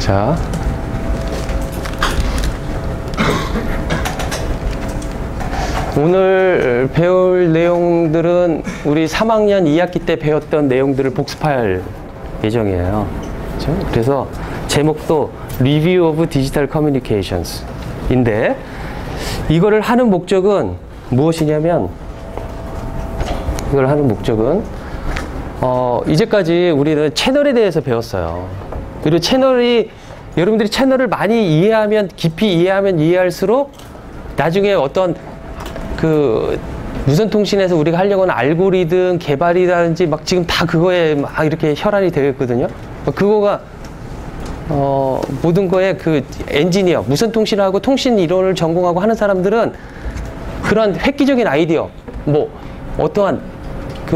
자, 오늘 배울 내용들은 우리 3학년 2학기 때 배웠던 내용들을 복습할 예정이에요. 그렇죠? 그래서 제목도 Review of Digital Communications 인데, 이거를 하는 목적은 무엇이냐면, 이제까지 우리는 채널에 대해서 배웠어요. 그리고 여러분들이 채널을 많이 이해하면, 깊이 이해하면 이해할수록 나중에 어떤 무선통신에서 우리가 하려고 하는 알고리즘 개발이라든지 막 지금 다 그거에 막 이렇게 혈안이 되어 있거든요. 그거가 모든 거에 엔지니어, 무선통신하고 통신 이론을 전공하고 하는 사람들은 그런 획기적인 아이디어, 어떠한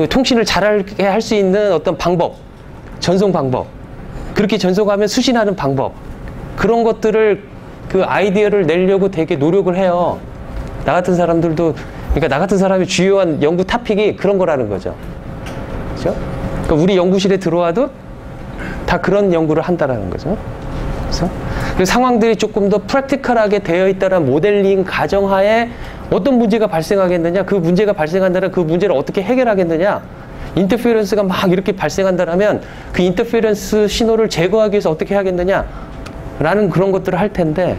통신을 잘하게 할 수 있는 어떤 방법, 전송 방법, 그렇게 전송하면 수신하는 방법, 그런 것들을 아이디어를 내려고 되게 노력을 해요. 나 같은 사람들도, 그러니까 나 같은 사람이 주요한 연구 토픽이 그런 거라는 거죠. 그렇죠? 그러니까 우리 연구실에 들어와도 다 그런 연구를 한다라는 거죠. 그래서 그 상황들이 조금 더 프랙티컬하게 되어 있다는 모델링 가정하에 어떤 문제가 발생하겠느냐, 그 문제가 발생한다면 그 문제를 어떻게 해결하겠느냐, 인터페런스가 막 이렇게 발생한다면 그 인터페런스 신호를 제거하기 위해서 어떻게 해야겠느냐 라는 그런 것들을 할 텐데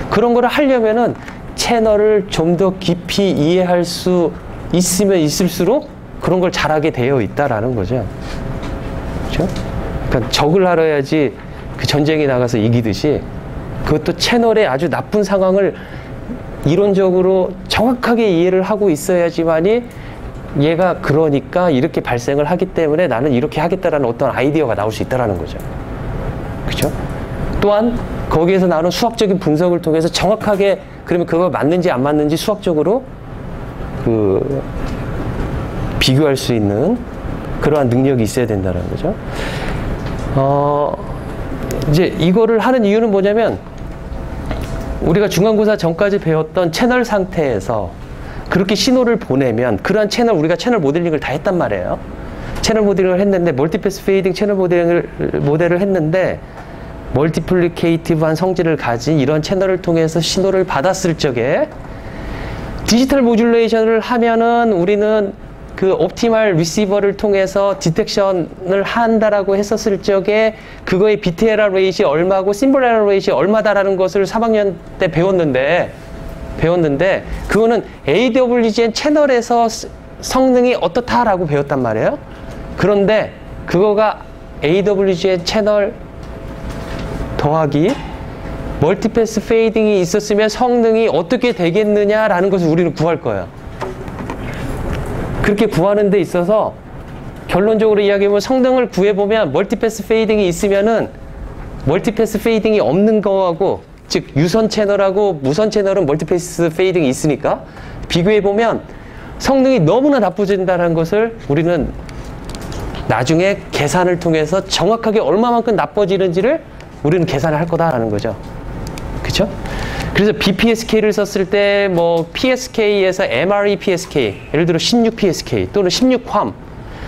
그런 거를 하려면은 채널을 좀 더 깊이 이해할 수 있으면 있을수록 그런 걸 잘하게 되어 있다라는 거죠. 그렇죠? 그러니까 적을 알아야지 전쟁에 나가서 이기듯이, 그것도 채널의 아주 나쁜 상황을 이론적으로 정확하게 이해를 하고 있어야지만이 얘가 그러니까 이렇게 발생을 하기 때문에 나는 이렇게 하겠다라는 어떤 아이디어가 나올 수 있다라는 거죠. 그렇죠? 또한 거기에서 나오는 수학적인 분석을 통해서 정확하게, 그러면 그거 맞는지 안 맞는지 수학적으로 비교할 수 있는 그러한 능력이 있어야 된다는 거죠. 이제 이거를 하는 이유는 뭐냐면, 우리가 중간고사 전까지 배웠던 채널 상태에서 그렇게 신호를 보내면, 그러한 우리가 채널 모델링을 다 했단 말이에요. 채널 모델링을 했는데, 멀티패스 페이딩 채널 모델을 했는데, 멀티플리케이티브한 성질을 가진 이런 채널을 통해서 신호를 받았을 적에 디지털 모듈레이션을 하면은 우리는 옵티멀 리시버를 통해서 디텍션을 한다라고 했었을 적에 그거의 비트 에러 레이트이 얼마고 심볼 에러 레이트이 얼마다라는 것을 3학년 때 배웠는데 그거는 AWGN 채널에서 성능이 어떻다라고 배웠단 말이에요. 그런데 그거가 AWGN 채널 더하기 멀티패스 페이딩이 있었으면 성능이 어떻게 되겠느냐라는 것을 우리는 구할 거예요. 그렇게 구하는 데 있어서 결론적으로 이야기하면, 성능을 구해보면 멀티패스 페이딩이 있으면은 멀티패스 페이딩이 없는 거하고, 즉 유선 채널하고 무선 채널은 멀티패스 페이딩이 있으니까 비교해보면 성능이 너무나 나빠진다는 것을 우리는 나중에 계산을 통해서 정확하게 얼마만큼 나빠지는지를 우리는 계산을 할 거다라는 거죠. 그쵸? 그래서 BPSK를 썼을 때 PSK에서 MRE PSK, 예를 들어 16 PSK 또는 16 QAM,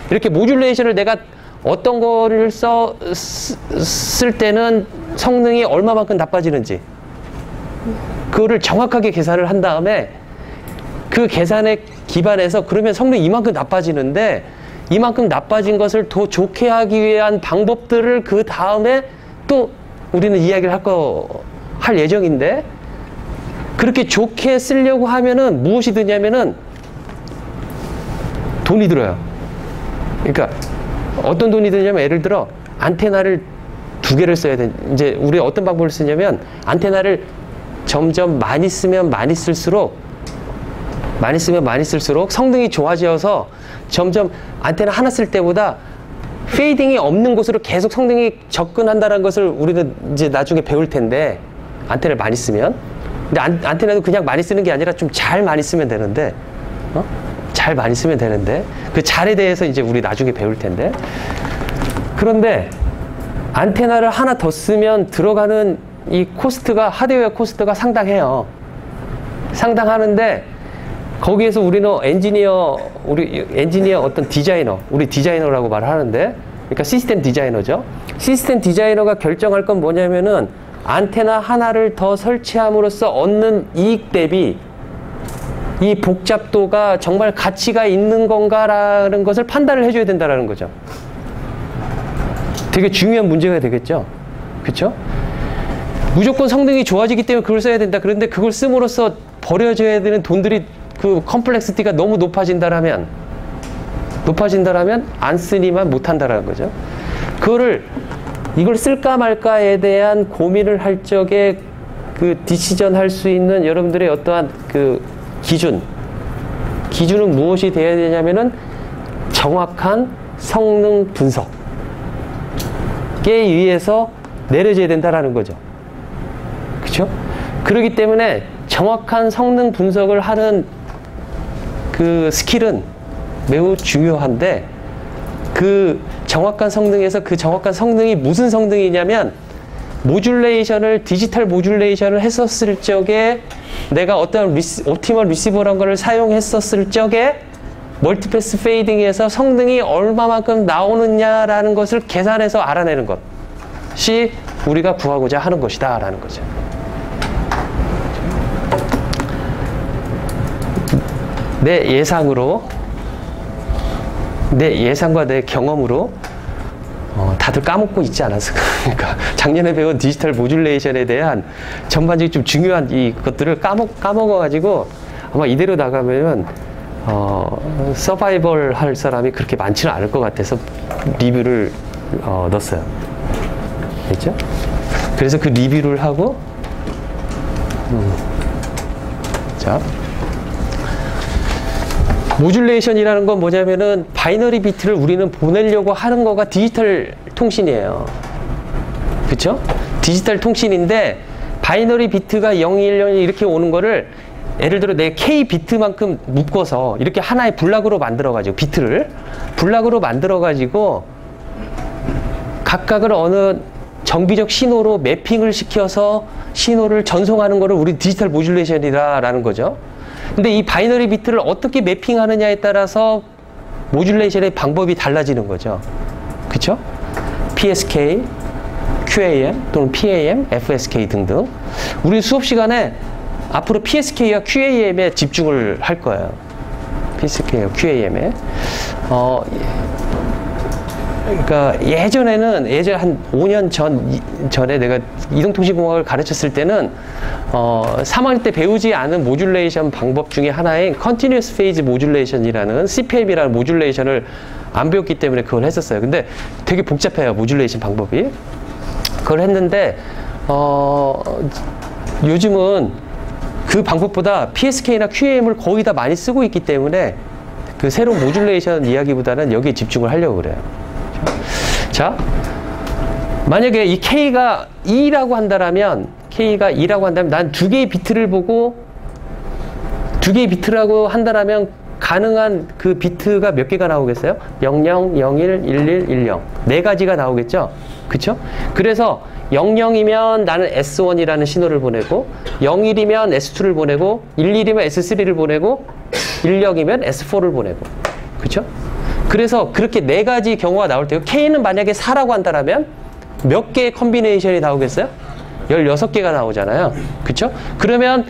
이렇게 모듈레이션을 내가 어떤 거를 쓸 때는 성능이 얼마만큼 나빠지는지 그거를 정확하게 계산을 한 다음에 그 계산에 기반해서, 그러면 성능이 이만큼 나빠지는데 이만큼 나빠진 것을 더 좋게 하기 위한 방법들을 그 다음에 또 우리는 이야기를 할 예정인데, 그렇게 좋게 쓰려고 하면은 무엇이 드냐면은 돈이 들어요. 그러니까 어떤 돈이 드냐면, 예를 들어 안테나를 2개를 써야 돼. 이제 우리 어떤 방법을 쓰냐면, 안테나를 점점 많이 쓰면 많이 쓸수록 성능이 좋아져서 점점 안테나 하나 쓸 때보다 페이딩이 없는 곳으로 계속 성능이 접근한다는 것을 우리는 이제 나중에 배울 텐데, 안테나를 많이 쓰면. 근데 안테나도 그냥 많이 쓰는 게 아니라 좀 잘 많이 쓰면 되는데, 잘 많이 쓰면 되는데, 그 잘에 대해서 이제 우리 나중에 배울 텐데. 그런데 안테나를 하나 더 쓰면 들어가는 이 코스트가, 하드웨어 코스트가 상당해요. 상당하는데, 거기에서 우리는 우리 엔지니어 어떤 디자이너, 우리 디자이너라고 말을 하는데, 그러니까 시스템 디자이너죠. 시스템 디자이너가 결정할 건 뭐냐면은 안테나 하나를 더 설치함으로써 얻는 이익 대비 이 복잡도가 정말 가치가 있는 건가라는 것을 판단을 해줘야 된다는 거죠. 되게 중요한 문제가 되겠죠. 그렇죠? 무조건 성능이 좋아지기 때문에 그걸 써야 된다. 그런데 그걸 씀으로써 버려져야 되는 돈들이 그 컴플렉시티가 너무 높아진다라면 안 쓰니만 못한다라는 거죠. 이걸 쓸까 말까에 대한 고민을 할 적에 그 디시전 할 수 있는 여러분들의 어떠한 그 기준은 무엇이 되어야 되냐면은 정확한 성능 분석에 의해서 내려져야 된다라는 거죠. 그렇죠? 그렇기 때문에 정확한 성능 분석을 하는 그 스킬은 매우 중요한데 그 정확한 성능에서 그 정확한 성능이 무슨 성능이냐면 디지털 모듈레이션을 했었을 적에 내가 어떤 옵티멀 리시버란 거를 사용했었을 적에 멀티패스 페이딩에서 성능이 얼마만큼 나오느냐라는 것을 계산해서 알아내는 것이 우리가 구하고자 하는 것이다 라는 거죠. 내 예상과 내 경험으로 다들 까먹고 있지 않았을까. 그러니까 작년에 배운 디지털 모듈레이션에 대한 전반적인 좀 중요한 것들을 까먹어가지고 아마 이대로 나가면 서바이벌 할 사람이 그렇게 많지는 않을 것 같아서 리뷰를 넣었어요. 됐죠? 그래서 그 리뷰를 하고 자, 모듈레이션이라는 건 뭐냐면은 바이너리 비트를 우리는 보내려고 하는 거가 디지털 통신이에요. 그쵸? 디지털 통신인데 바이너리 비트가 0, 1, 0 이렇게 오는 거를 예를 들어 내 K 비트만큼 묶어서 이렇게 하나의 블락으로 만들어가지고 비트를 블락으로 만들어가지고 각각을 어느 정비적 신호로 매핑을 시켜서 신호를 전송하는 거를 우리 디지털 모듈레이션이라는 거죠. 근데 이 바이너리 비트를 어떻게 매핑하느냐에 따라서 모듈레이션의 방법이 달라지는 거죠. 그쵸? PSK, QAM 또는 PAM, FSK 등등. 우리 수업 시간에 앞으로 PSK와 QAM에 집중을 할 거예요. PSK와 QAM에. 그러니까 예전 한 5년 전에 내가 이동통신공학을 가르쳤을 때는 3학년 때 배우지 않은 모듈레이션 방법 중에 하나인 Continuous Phase Modulation이라는 CPM이라는 모듈레이션을 안 배웠기 때문에 그걸 했었어요. 근데 되게 복잡해요, 모듈레이션 방법이. 그걸 했는데 요즘은 그 방법보다 PSK나 QAM을 거의 다 많이 쓰고 있기 때문에 그 새로운 모듈레이션 이야기보다는 여기에 집중을 하려고 그래요. 자, 만약에 이 K가 2라고 한다면 난 두 개의 비트를 보고 두 개의 비트라고 한다면 가능한 그 비트가 몇 개가 나오겠어요? 00, 01, 11, 10. 네 가지가 나오겠죠? 그쵸? 그래서 00이면 나는 S1이라는 신호를 보내고 01이면 S2를 보내고 11이면 S3를 보내고 10이면 S4를 보내고. 그쵸? 그래서 그렇게 네 가지 경우가 나올 때요. K는 만약에 4라고 한다면 몇 개의 컨비네이션이 나오겠어요? 16개가 나오잖아요. 그쵸? 그러면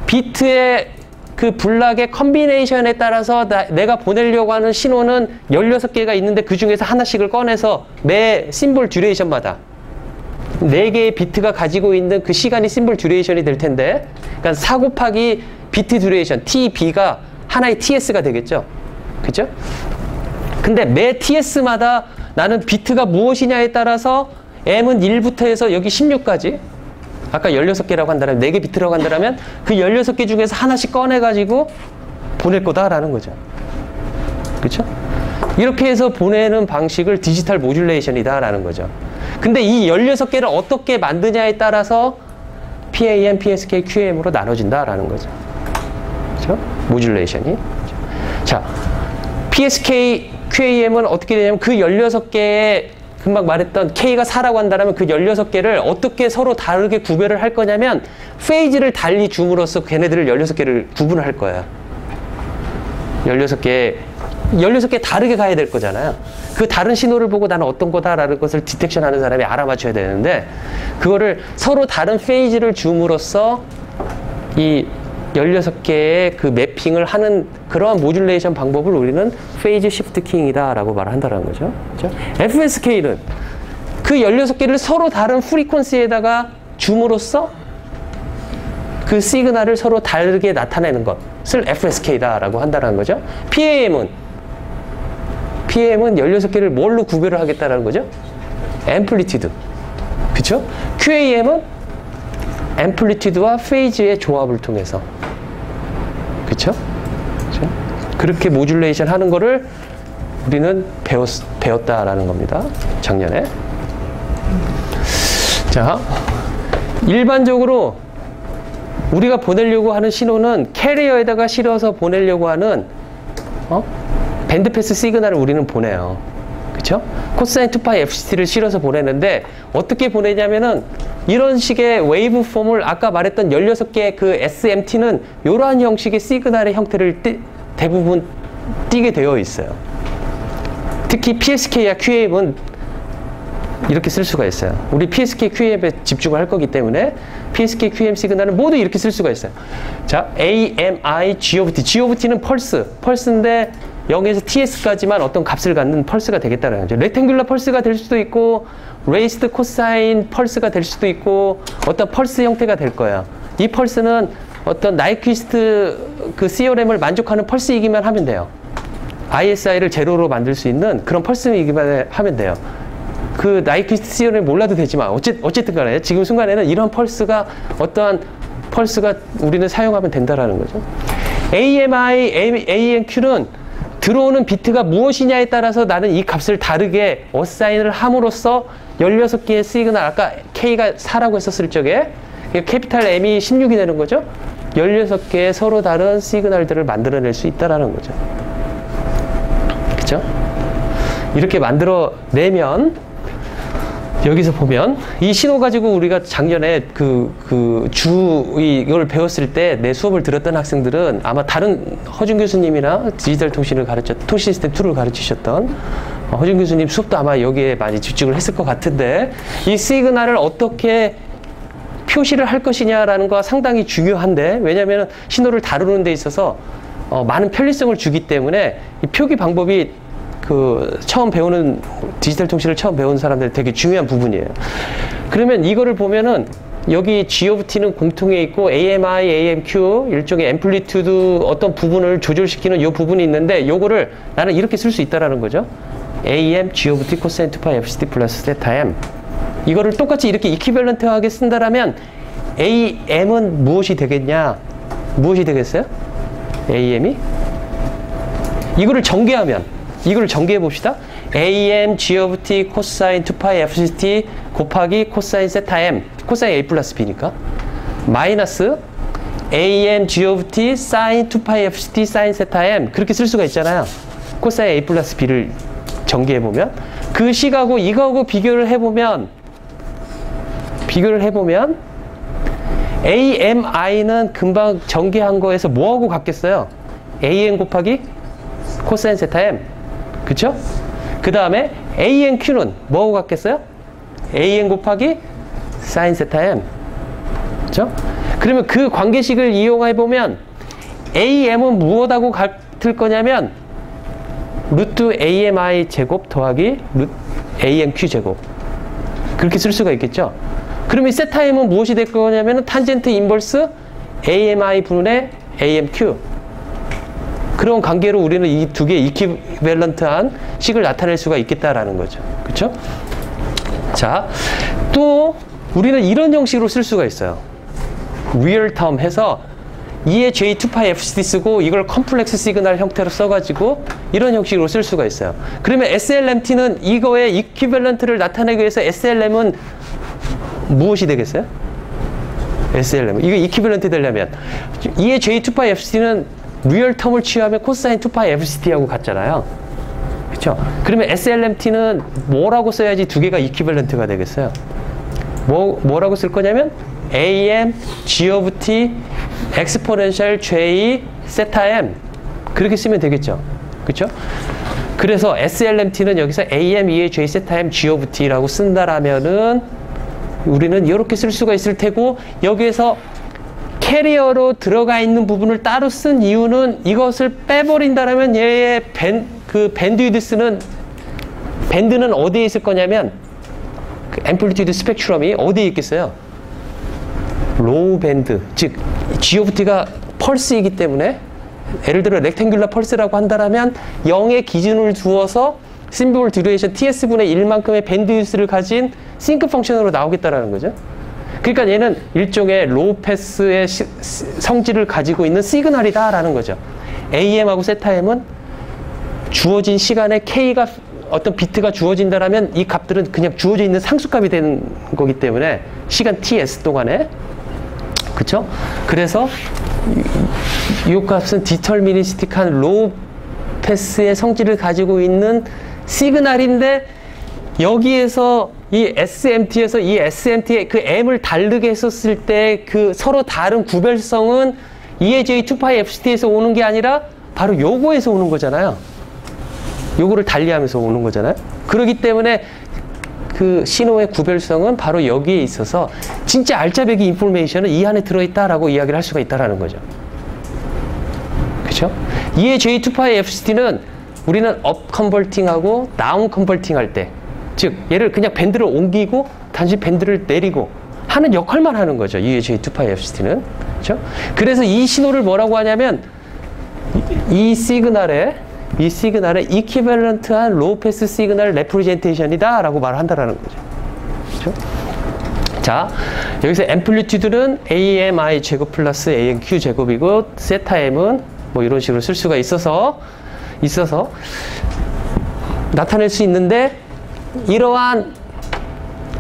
비트의 그 블락의 컨비네이션에 따라서 내가 보내려고 하는 신호는 16개가 있는데 그 중에서 하나씩을 꺼내서 매 심볼 듀레이션마다 4개의 비트가 가지고 있는 그 시간이 심볼 듀레이션이 될 텐데, 그러니까 4 곱하기 비트 듀레이션, TB가 하나의 TS가 되겠죠? 그죠? 근데 매 TS마다 나는 비트가 무엇이냐에 따라서 M은 1부터 해서 여기 16까지, 아까 16개라고 한다면, 4개 비트라고 한다면 그 16개 중에서 하나씩 꺼내가지고 보낼 거다라는 거죠. 그렇죠? 이렇게 해서 보내는 방식을 디지털 모듈레이션이다라는 거죠. 근데 이 16개를 어떻게 만드냐에 따라서 PAM, PSK, QAM으로 나눠진다라는 거죠. 그렇죠? 모듈레이션이. 자, PSK, QAM은 어떻게 되냐면 그 16개의 금방 말했던 K가 4라고 한다면 그 16개를 어떻게 서로 다르게 구별을 할 거냐면 페이지를 달리 줌으로써 걔네들을 16개를 구분을 할 거예요. 16개의 16개 다르게 가야 될 거잖아요. 그 다른 신호를 보고 나는 어떤 거다라는 것을 디텍션 하는 사람이 알아맞혀야 되는데, 그거를 서로 다른 페이지를 줌으로써 이 16개의 그 매핑을 하는 그러한 모듈레이션 방법을 우리는 페이즈 시프트 키잉이다 라고 말을 한다는 거죠. 그렇죠? FSK는 그 16개를 서로 다른 프리퀀시에다가 줌으로써 그 시그널을 서로 다르게 나타내는 것을 FSK다 라고 한다는 거죠. PAM은 16개를 뭘로 구별을 하겠다는 거죠? 앰플리튜드. 그쵸? QAM은 앰플리튜드와 페이즈의 조합을 통해서. 그쵸? 그쵸? 그렇게 모듈레이션 하는 거를 우리는 배웠다라는 겁니다. 작년에. 자, 일반적으로 우리가 보내려고 하는 신호는 캐리어에다가 실어서 보내려고 하는 밴드패스 시그널을 우리는 보내요. 그쵸? 코사인 2파이 FCT를 실어서 보내는데 어떻게 보내냐면은 이런 식의 웨이브 폼을 아까 말했던 16개의 그 SMT는 이러한 형식의 시그널의 형태를 대부분 띠게 되어 있어요. 특히 PSK와 QAM은 이렇게 쓸 수가 있어요. 우리 PSK, QAM에 집중을 할 거기 때문에 PSK, QAM 시그널은 모두 이렇게 쓸 수가 있어요. 자, AMI, GOVT. GOVT는 펄스인데 0에서 TS까지만 어떤 값을 갖는 펄스가 되겠다는 거죠. 레탱귤러 펄스가 될 수도 있고, 레이스드 코사인 펄스가 될 수도 있고, 어떤 펄스 형태가 될 거예요. 이 펄스는 어떤 나이퀴스트 그 CRM을 만족하는 펄스이기만 하면 돼요. ISI를 제로로 만들 수 있는 그런 펄스이기만 하면 돼요. 그 나이퀴스트 CRM 몰라도 되지만 어쨌든 간에 지금 순간에는 이런 펄스가 어떠한 펄스가 우리는 사용하면 된다라는 거죠. AMI, AMQ는 들어오는 비트가 무엇이냐에 따라서 나는 이 값을 다르게 어사인을 함으로써 16개의 시그널, 아까 K가 4라고 했었을 적에 캐피탈 M이 16이 되는 거죠. 16개의 서로 다른 시그널들을 만들어낼 수 있다라는 거죠. 그쵸? 이렇게 만들어내면 여기서 보면 이 신호 가지고 우리가 작년에 이걸 배웠을 때 내 수업을 들었던 학생들은 아마 다른 허준 교수님이나 디지털 통신을 통신 시스템 2를 가르치셨던 허준 교수님 수업도 아마 여기에 많이 집중을 했을 것 같은데, 이 시그널을 어떻게 표시를 할 것이냐라는 거가 상당히 중요한데, 왜냐하면 신호를 다루는 데 있어서 많은 편리성을 주기 때문에 이 표기 방법이 처음 배우는 디지털 통신을 처음 배우는 사람들 되게 중요한 부분이에요. 그러면 이거를 보면은 여기 GOVT는 공통에 있고 AMI, AMQ 일종의 앰플리튜드 어떤 부분을 조절시키는 이 부분이 있는데, 요거를 나는 이렇게 쓸 수 있다라는 거죠. AM, GOVT, 코사인 2파이 FCT 플러스 세타 M. 이거를 똑같이 이렇게 이퀴밸런트하게 쓴다라면 AM은 무엇이 되겠냐? 무엇이 되겠어요? AM이? 이거를 전개해 봅시다. AM, GOVT, 코사인 2파이 FCT 곱하기 코사인 세타 M, 코사인 A 플러스 B니까 마이너스 AM, GOVT, 사인 2파이 FCT, 사인 세타 M, 그렇게 쓸 수가 있잖아요. 코사인 A 플러스 B를 전개해보면 그 식하고 이거하고 비교를 해보면 AMI는 금방 전개한 거에서 뭐하고 같겠어요? AM 곱하기 코사인 세타 M. 그쵸? 그 다음에 ANQ는 뭐하고 같겠어요? AN 곱하기 사인 세타 M. 그쵸? 그러면 그 관계식을 이용해보면 AM은 무엇하고 같을 거냐면 루트 AMI 제곱 더하기 ANQ 제곱. 그렇게 쓸 수가 있겠죠? 그러면 세타 M은 무엇이 될 거냐면 탄젠트 인버스 AMI 분의 AMQ. 그런 관계로 우리는 이 두 개의 이퀴밸런트한 식을 나타낼 수가 있겠다라는 거죠. 그렇죠? 자, 또 우리는 이런 형식으로 쓸 수가 있어요. 리얼 텀 해서 2의 J2파이 FCT 쓰고 이걸 컴플렉스 시그널 형태로 써가지고 이런 형식으로 쓸 수가 있어요. 그러면 SLMT는 이거의 이퀴밸런트를 나타내기 위해서 SLM은 무엇이 되겠어요? SLM. 이거 이퀴밸런트 되려면 2의 J2파이 FCT는 리얼 텀을 취하면 코사인 2파이 FCT하고 같잖아요. 그렇죠? 그러면 SLMT는 뭐라고 써야지 두 개가 이퀴밸런트가 되겠어요? 뭐라고 쓸 거냐면 AM, GOVT, 엑스포넨셜 J, 세타 M. 그렇게 쓰면 되겠죠. 그쵸? 그래서 SLMT는 여기서 AM, EA, J, 세타, M, G of T라고 쓴다라면은 우리는 이렇게 쓸 수가 있을 테고, 여기에서 캐리어로 들어가 있는 부분을 따로 쓴 이유는 이것을 빼버린다라면 얘의 밴드위드스는, 밴드는 어디에 있을 거냐면 그 앰플리튜드 스펙트럼이 어디에 있겠어요? 로우 밴드, 즉 G of T가 펄스이기 때문에, 예를 들어 렉탱귤러 펄스라고 한다면 0의 기준을 두어서 심볼 듀레이션 TS분의 1만큼의 밴드위드스를 가진 싱크 펑션으로 나오겠다라는 거죠. 그러니까 얘는 일종의 로우 패스의 성질을 가지고 있는 시그널이다라는 거죠. AM하고 세타M은 주어진 시간에 K가 어떤 비트가 주어진다라면 이 값들은 그냥 주어져 있는 상수값이 되는 거기 때문에 시간 TS 동안에, 그쵸? 그래서 이 값은 디터미니스틱한 로우 패스의 성질을 가지고 있는 시그널인데, 여기에서 이 SMT에서 이 SMT의 그 M을 다르게 했었을 때 그 서로 다른 구별성은 EAJ 2파이 FCT에서 오는 게 아니라 바로 요거에서 오는 거잖아요. 요거를 달리하면서 오는 거잖아요. 그렇기 때문에 그 신호의 구별성은 바로 여기에 있어서 진짜 알짜배기 인포메이션은 이 안에 들어있다라고 이야기를 할 수가 있다라는 거죠. 그렇죠? EAJ 2파이 FCT는 우리는 업 컨버팅하고 다운 컨버팅 할 때, 즉 얘를 그냥 밴드를 옮기고 단지 밴드를 내리고 하는 역할만 하는 거죠. EAJ 2파이 FCT는. 그렇죠? 그래서 이 신호를 뭐라고 하냐면 이 시그널의 이퀴밸런트한 로우 패스 시그널 레프레젠테이션이다 라고 말을 한다라는 거죠. 그렇죠? 자, 여기서 앰플리튜드는 AMI 제곱 플러스 AMQ 제곱이고 세타 M은 뭐 이런 식으로 쓸 수가 있어서 나타낼 수 있는데, 이러한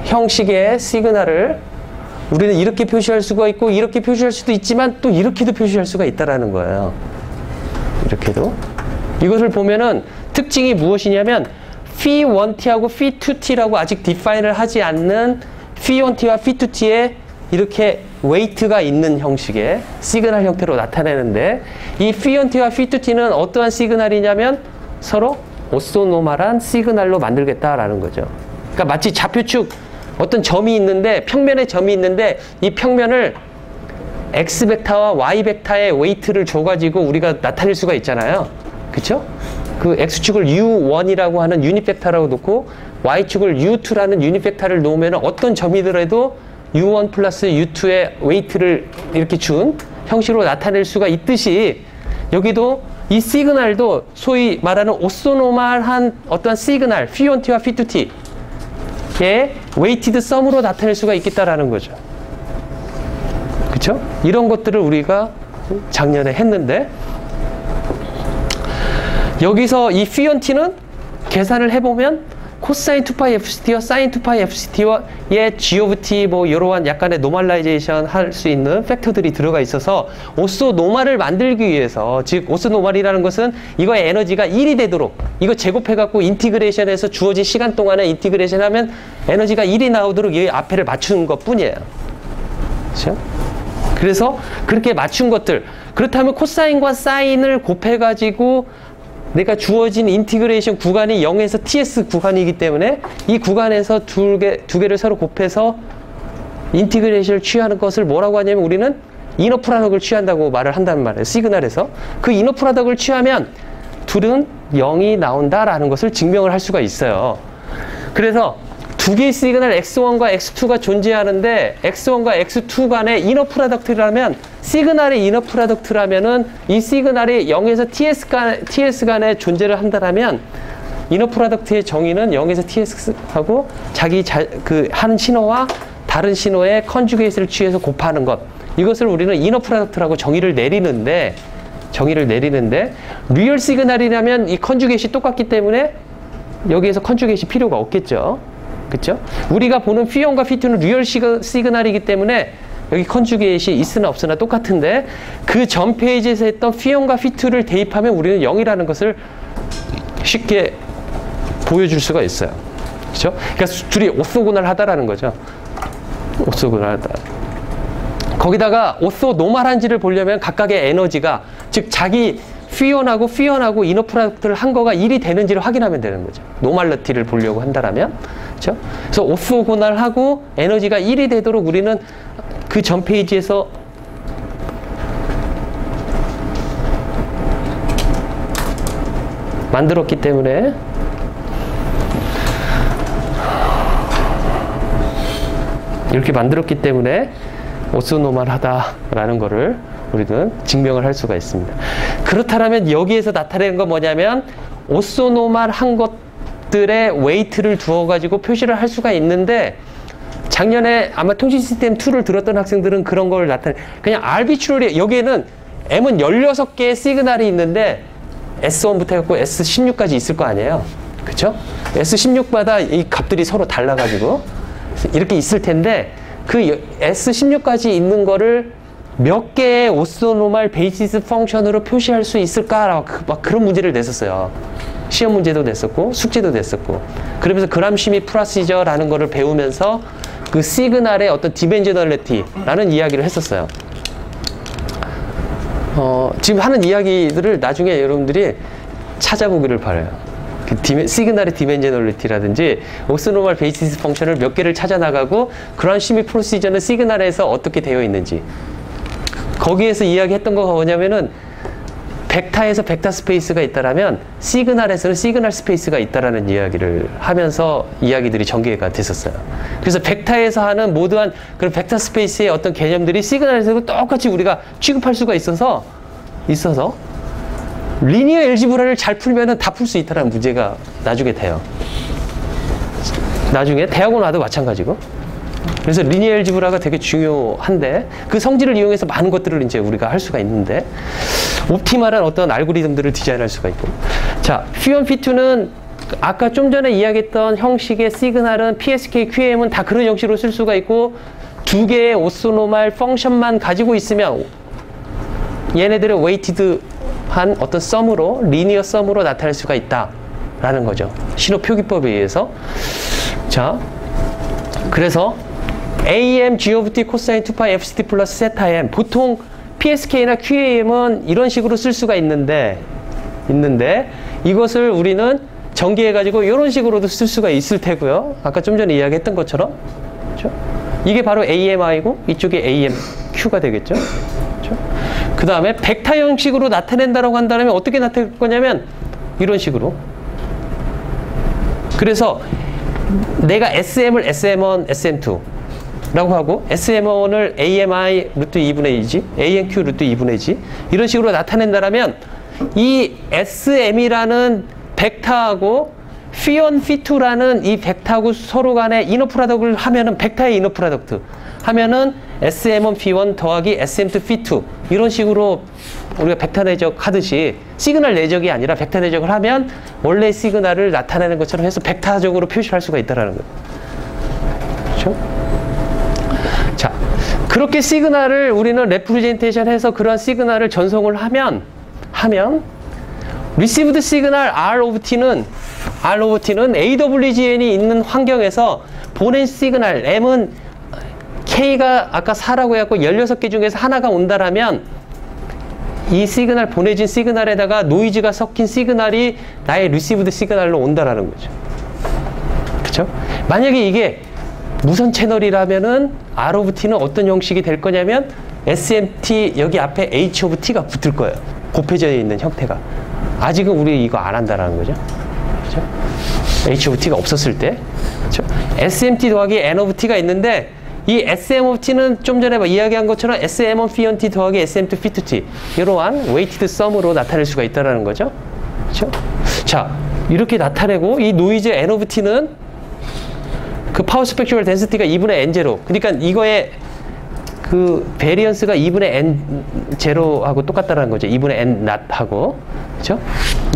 형식의 시그널을 우리는 이렇게 표시할 수가 있고 이렇게 표시할 수도 있지만 또 이렇게도 표시할 수가 있다라는 거예요. 이렇게도. 이것을 보면은 특징이 무엇이냐면 phi1t하고 phi2t라고 아직 디파인을 하지 않는 phi1t와 phi2t에 이렇게 웨이트가 있는 형식의 시그널 형태로 나타내는데, 이 phi1t와 phi2t는 어떠한 시그널이냐면 서로 오소노멀한 시그널로 만들겠다라는 거죠. 그러니까 마치 좌표축 어떤 점이 있는데, 평면에 점이 있는데 이 평면을 X 벡터와 Y 벡터의 웨이트를 줘가지고 우리가 나타낼 수가 있잖아요. 그쵸? 그 X축을 U1이라고 하는 유닛 벡터라고 놓고 Y축을 U2라는 유닛 벡터를 놓으면 어떤 점이더라도 U1 플러스 U2의 웨이트를 이렇게 준 형식으로 나타낼 수가 있듯이, 여기도 이 시그널도 소위 말하는 오소노멀한 어떠한 시그널 phi1t와 phi2t의 웨이티드 썸으로 나타낼 수가 있겠다라는 거죠. 그쵸? 이런 것들을 우리가 작년에 했는데, 여기서 이 phi1t는 계산을 해보면 코사인 2파이 FCT와 사인 2파이 FCT의 G of T 뭐 이러한 약간의 노멀라이제이션 할 수 있는 팩터들이 들어가 있어서 오소노멀을 만들기 위해서, 즉 오소노멀이라는 것은 이거의 에너지가 1이 되도록, 이거 제곱해갖고 인티그레이션해서 주어진 시간 동안에 인티그레이션 하면 에너지가 1이 나오도록 이 앞에를 맞추는 것 뿐이에요. 그렇죠? 그래서 그렇게 맞춘 것들, 그렇다면 코사인과 사인을 곱해가지고 내가 주어진 인티그레이션 구간이 0에서 TS 구간이기 때문에 이 구간에서 두 개를 서로 곱해서 인티그레이션을 취하는 것을 뭐라고 하냐면 우리는 이너 프로덕트를 취한다고 말을 한다는 말이에요. 시그널에서. 그 이너 프로덕트를 취하면 둘은 0이 나온다라는 것을 증명을 할 수가 있어요. 그래서 두 개의 시그널 X1과 X2가 존재하는데 X1과 X2 간의 이너 프로덕트라면, 시그널의 이너 프로덕트라면은 이 시그널이 0에서 TS 간에 존재를 한다라면 이너 프로덕트의 정의는 0에서 TS하고 자기 하는 신호와 다른 신호의 컨주게이트를 취해서 곱하는 것, 이것을 우리는 이너 프로덕트라고 정의를 내리는데 리얼 시그널이라면 이 컨주게이트가 똑같기 때문에 여기에서 컨주게이트 필요가 없겠죠. 그쵸? 우리가 보는 phi1과 phi2는 리얼 시그널이기 때문에 여기 컨주게이트이 있으나 없으나 똑같은데, 그 전 페이지에서 했던 phi1과 phi2를 대입하면 우리는 0이라는 것을 쉽게 보여줄 수가 있어요. 그쵸? 그러니까 둘이 오소고널하다라는 거죠. 오소고널하다. 거기다가 오소노멀한지를 보려면 각각의 에너지가, 즉 자기 피원하고 이너 프로덕트를 한 거가 1이 되는지를 확인하면 되는 거죠. 노멀러티를 보려고 한다라면. 그렇죠? 그래서 오소고날하고 에너지가 1이 되도록 우리는 그 전 페이지에서 만들었기 때문에 이렇게 만들었기 때문에 오소노멀하다라는 거를 우리는 증명을 할 수가 있습니다. 그렇다면 여기에서 나타내는 건 뭐냐면 오소노멀한 것들의 웨이트를 두어가지고 표시를 할 수가 있는데 작년에 아마 통신 시스템 2를 들었던 학생들은 그런 걸 그냥 arbitrary 여기에는 M은 16개의 시그널이 있는데 S1부터 해갖고 S16까지 있을 거 아니에요. 그쵸? S16마다 이 값들이 서로 달라가지고 이렇게 있을 텐데 그 S16까지 있는 거를 몇 개의 오소노멀 베이시스 펑션으로 표시할 수 있을까? 막 그런 문제를 냈었어요. 시험 문제도 냈었고 숙제도 냈었고 그러면서 그람시미 프로시저라는 거를 배우면서 그 시그널의 어떤 디멘저널리티라는 이야기를 했었어요. 지금 하는 이야기들을 나중에 여러분들이 찾아보기를 바라요. 그 시그널의 디멘저널리티라든지 오소노멀 베이시스 펑션을 몇 개를 찾아나가고 그람시미 프로시저는 시그널에서 어떻게 되어 있는지 거기에서 이야기했던 거가 뭐냐면은 벡터에서 벡터 스페이스가 있다라면 시그널에서는 시그널 스페이스가 있다라는 이야기를 하면서 이야기들이 전개가 됐었어요. 그래서 벡터에서 하는 모두한 그런 벡터 스페이스의 어떤 개념들이 시그널에서도 똑같이 우리가 취급할 수가 있어서 리니어 엘지브라를 잘 풀면은 다 풀 수 있다라는 문제가 나중에 돼요. 나중에 대학원 와도 마찬가지고. 그래서 리니어 엘지브라가 되게 중요한데 그 성질을 이용해서 많은 것들을 이제 우리가 할 수가 있는데 옵티멀한 어떤 알고리즘들을 디자인할 수가 있고 자, P1, P2는 아까 좀 전에 이야기했던 형식의 시그널은 PSK, QAM은 다 그런 형식으로 쓸 수가 있고 두 개의 오소노멀 펑션만 가지고 있으면 얘네들의 웨이티드한 어떤 썸으로 리니어 썸으로 나타낼 수가 있다라는 거죠. 신호 표기법에 의해서. 자, 그래서 AM, G of T, 코사인 2파이 FCT 플러스 세타 M. 보통 PSK나 QAM은 이런 식으로 쓸 수가 있는데 이것을 우리는 전개해가지고 이런 식으로도 쓸 수가 있을 테고요. 아까 좀 전에 이야기했던 것처럼. 그렇죠? 이게 바로 AMI고 이쪽이 AMQ가 되겠죠. 그렇죠? 그 다음에 벡터 형식으로 나타낸다라고 한다면 어떻게 나타낼 거냐면 이런 식으로. 그래서 내가 SM을 SM1, SM2 라고 하고 SM1을 AMI 루트 2분의 2지 ANQ 루트 2분의 2지 이런 식으로 나타낸다라면 이 SM이라는 벡터하고 Ph1, Ph2라는 이 벡터하고 서로 간에 이너 프로덕트를 하면은 벡터의 이너 프로덕트 하면은 SM1 Ph1 더하기 SM2 Ph2 이런 식으로 우리가 벡터 내적 하듯이 시그널 내적이 아니라 벡터 내적을 하면 원래 시그널을 나타내는 것처럼 해서 벡터적으로 표시를 할 수가 있다라는 거예요. 그렇죠? 자, 그렇게 시그널을 우리는 레프리젠테이션 해서 그런 시그널을 전송을 하면 received signal R of T는 AWGN이 있는 환경에서 보낸 시그널 M은 K가 아까 4라고 해갖고 16개 중에서 하나가 온다라면 이 시그널 보내진 시그널에다가 노이즈가 섞인 시그널이 나의 received 시그널로 온다라는 거죠. 그렇죠? 만약에 이게 무선 채널이라면은 R of T는 어떤 형식이 될 거냐면 SMT 여기 앞에 H of T가 붙을 거예요. 곱해져 있는 형태가. 아직은 우리 이거 안 한다라는 거죠. 그렇죠? H of T가 없었을 때. 그렇죠? SMT 더하기 N of T가 있는데 이 SM of T는 좀 전에 이야기한 것처럼 SM1 Ph1 T 더하기 SM2 Ph2 T 이러한 웨이티드 썸으로 나타낼 수가 있다는 거죠. 그렇죠? 자, 이렇게 나타내고 이 노이즈 N of T는 그 파워 스펙츄얼 덴시티가 2분의 N0 그러니까 이거의 그 베리언스가 2분의 N0하고 똑같다는 거죠. 2분의 N 낫하고 그렇죠?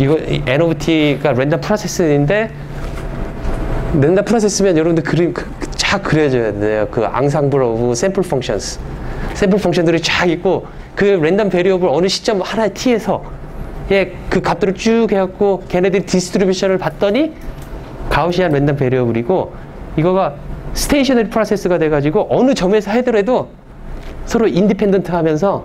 이거 N of T가 랜덤 프로세스인데 랜덤 프로세스면 여러분들 그림 쫙 그려줘야 돼요. 그 앙상블 오브 샘플 펑션스 샘플 펑션들이 쫙 있고 그 랜덤 베리어블 어느 시점 하나의 t에서 그 값들을 쭉 해갖고 걔네들이 디스트리뷰션을 봤더니 가우시안 랜덤 베리어블이고 이거가 스테이셔너리 프로세스가 돼가지고 어느 점에서 하더라도 서로 인디펜던트 하면서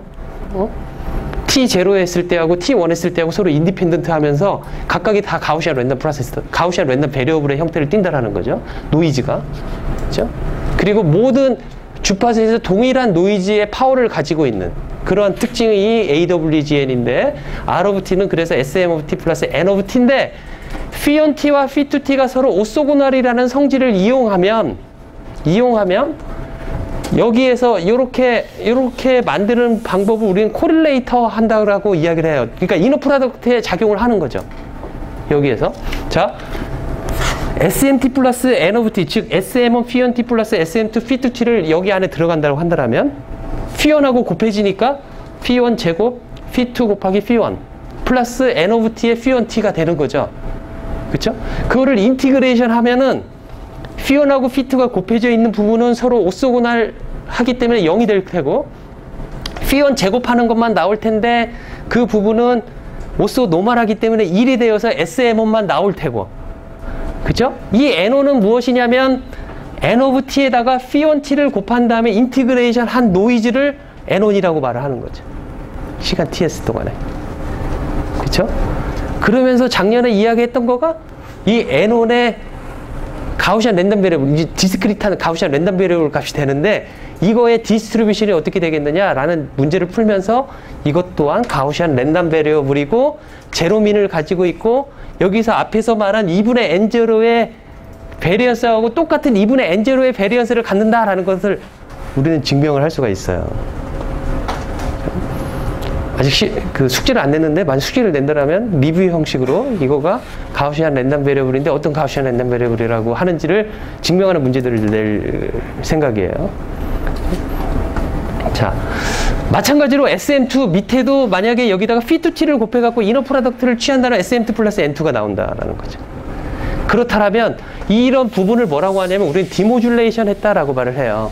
T0 했을 때하고 T1 했을 때하고 서로 인디펜던트 하면서 각각이 다 가우시안 랜덤 프로세스, 가우시안 랜덤 베리어블의 형태를 띈다라는 거죠. 노이즈가. 그죠? 그리고 모든 주파수에서 동일한 노이즈의 파워를 가지고 있는 그런 특징이 AWGN인데 R of T는 그래서 SM of T 플러스 N of T인데 phi on T와 phi to T가 서로 오소고널이라는 성질을 이용하면 여기에서 이렇게 만드는 방법을 우리는 코릴레이터 한다고 이야기를 해요. 그러니까 이너 프로덕트에 작용을 하는 거죠. 여기에서. 자, SMT 플러스 N of T, 즉 SM은 phi on T 플러스 SM2 phi to T를 여기 안에 들어간다고 한다면 phi on하고 곱해지니까 phi on 제곱 phi 2 곱하기 phi 1 플러스 N of T의 phi on T가 되는 거죠. 그렇죠? 그거를 인티그레이션 하면은 phi 1하고 phi 2가 곱해져 있는 부분은 서로 오소고날 하기 때문에 0이 될 테고 phi 1 제곱하는 것만 나올 텐데 그 부분은 오소노멀하기 때문에 1이 되어서 SMO만 나올 테고 그죠? 이 NO는 무엇이냐면 N of T에다가 phi 1 T를 곱한 다음에 인티그레이션 한 노이즈를 N1이라고 말을 하는 거죠. 시간 TS 동안에. 그쵸? 그러면서 작년에 이야기했던 거가 이 N1의 가우시안 랜덤 베리어블, 디스크리트한 가우시안 랜덤 베리어블 값이 되는데 이거의 디스트리뷰션이 어떻게 되겠느냐라는 문제를 풀면서 이것 또한 가우시안 랜덤 베리어블이고 제로민을 가지고 있고 여기서 앞에서 말한 2분의 N0의 베리언스하고 똑같은 2분의 N0의 베리언스를 갖는다라는 것을 우리는 증명을 할 수가 있어요. 아직 그 숙제를 안 냈는데 만약 숙제를 낸다면 리뷰 형식으로 이거가 가우시안 랜덤 베리어블인데 어떤 가우시안 랜덤 베리어블이라고 하는지를 증명하는 문제들을 낼 생각이에요. 자, 마찬가지로 SM2 밑에도 만약에 여기다가 phi to T를 곱해갖고 이너 프로덕트를 취한다면 SM2 플러스 N2가 나온다라는 거죠. 그렇다면 이런 부분을 뭐라고 하냐면 우리는 디모듈레이션 했다라고 말을 해요.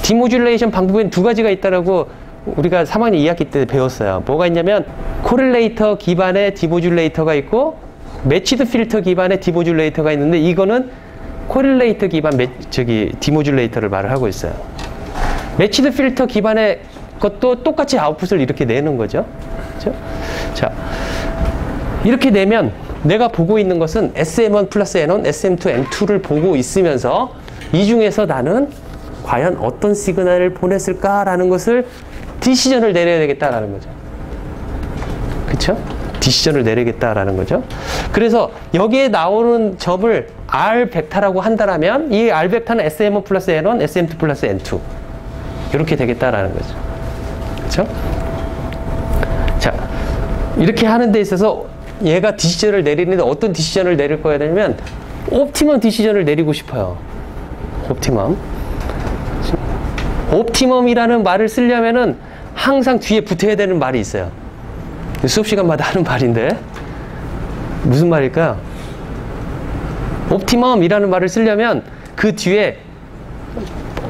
디모듈레이션 방법엔 두 가지가 있다라고 우리가 3학년 2학기 때 배웠어요. 뭐가 있냐면 코릴레이터 기반의 디모듈레이터가 있고 매치드 필터 기반의 디모듈레이터가 있는데 이거는 코릴레이터 기반 디모듈레이터를 말을 하고 있어요. 매치드 필터 기반의 것도 똑같이 아웃풋을 이렇게 내는 거죠. 그렇죠? 자, 이렇게 내면 내가 보고 있는 것은 SM1 플러스 N1, SM2, N2를 보고 있으면서 이 중에서 나는 과연 어떤 시그널을 보냈을까라는 것을 디시전을 내려야 되겠다라는 거죠. 그쵸? 디시전을 내리겠다라는 거죠. 그래서 여기에 나오는 점을 R 벡터라고 한다면 이 R 벡터는 SM1 플러스 N1, SM2 플러스 N2 이렇게 되겠다라는 거죠. 그쵸? 자, 이렇게 하는 데 있어서 얘가 디시전을 내리는데 어떤 디시전을 내릴 거야 되냐면 옵티멈 디시전을 내리고 싶어요. 옵티멈이라는 말을 쓰려면은 항상 뒤에 붙어야 되는 말이 있어요. 수업 시간마다 하는 말인데 무슨 말일까요? 옵티멈이라는 말을 쓰려면 그 뒤에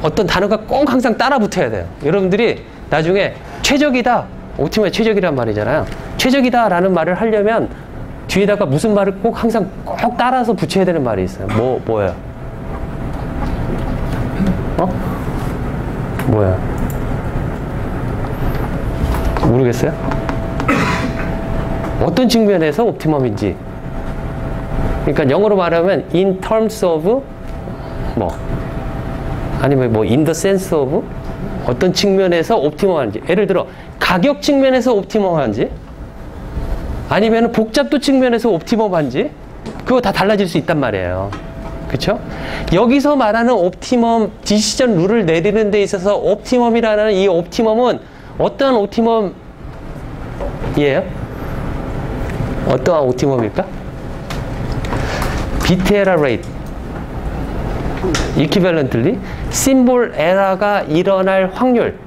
어떤 단어가 꼭 항상 따라 붙어야 돼요. 여러분들이 나중에 최적이다, 옵티멈의 최적이란 말이잖아요. 최적이다라는 말을 하려면 뒤에다가 무슨 말을 꼭 항상 꼭 따라서 붙여야 되는 말이 있어요. 뭐예요? 뭐야? 모르겠어요? 어떤 측면에서 옵티멈인지. 그러니까 영어로 말하면 in terms of 아니면 in the sense of 어떤 측면에서 옵티멈한지. 예를 들어 가격 측면에서 옵티멈한지 아니면 복잡도 측면에서 옵티멈한지 그거 다 달라질 수 있단 말이에요. 그쵸? 여기서 말하는 옵티멈 디시전 룰을 내리는 데 있어서 옵티멈이라는 이 옵티멈은 어떠한 옵티멈이에요? 어떠한 옵티멈일까? 비트 에러 레이트 이퀴밸런틀리 심볼 에러가 일어날 확률을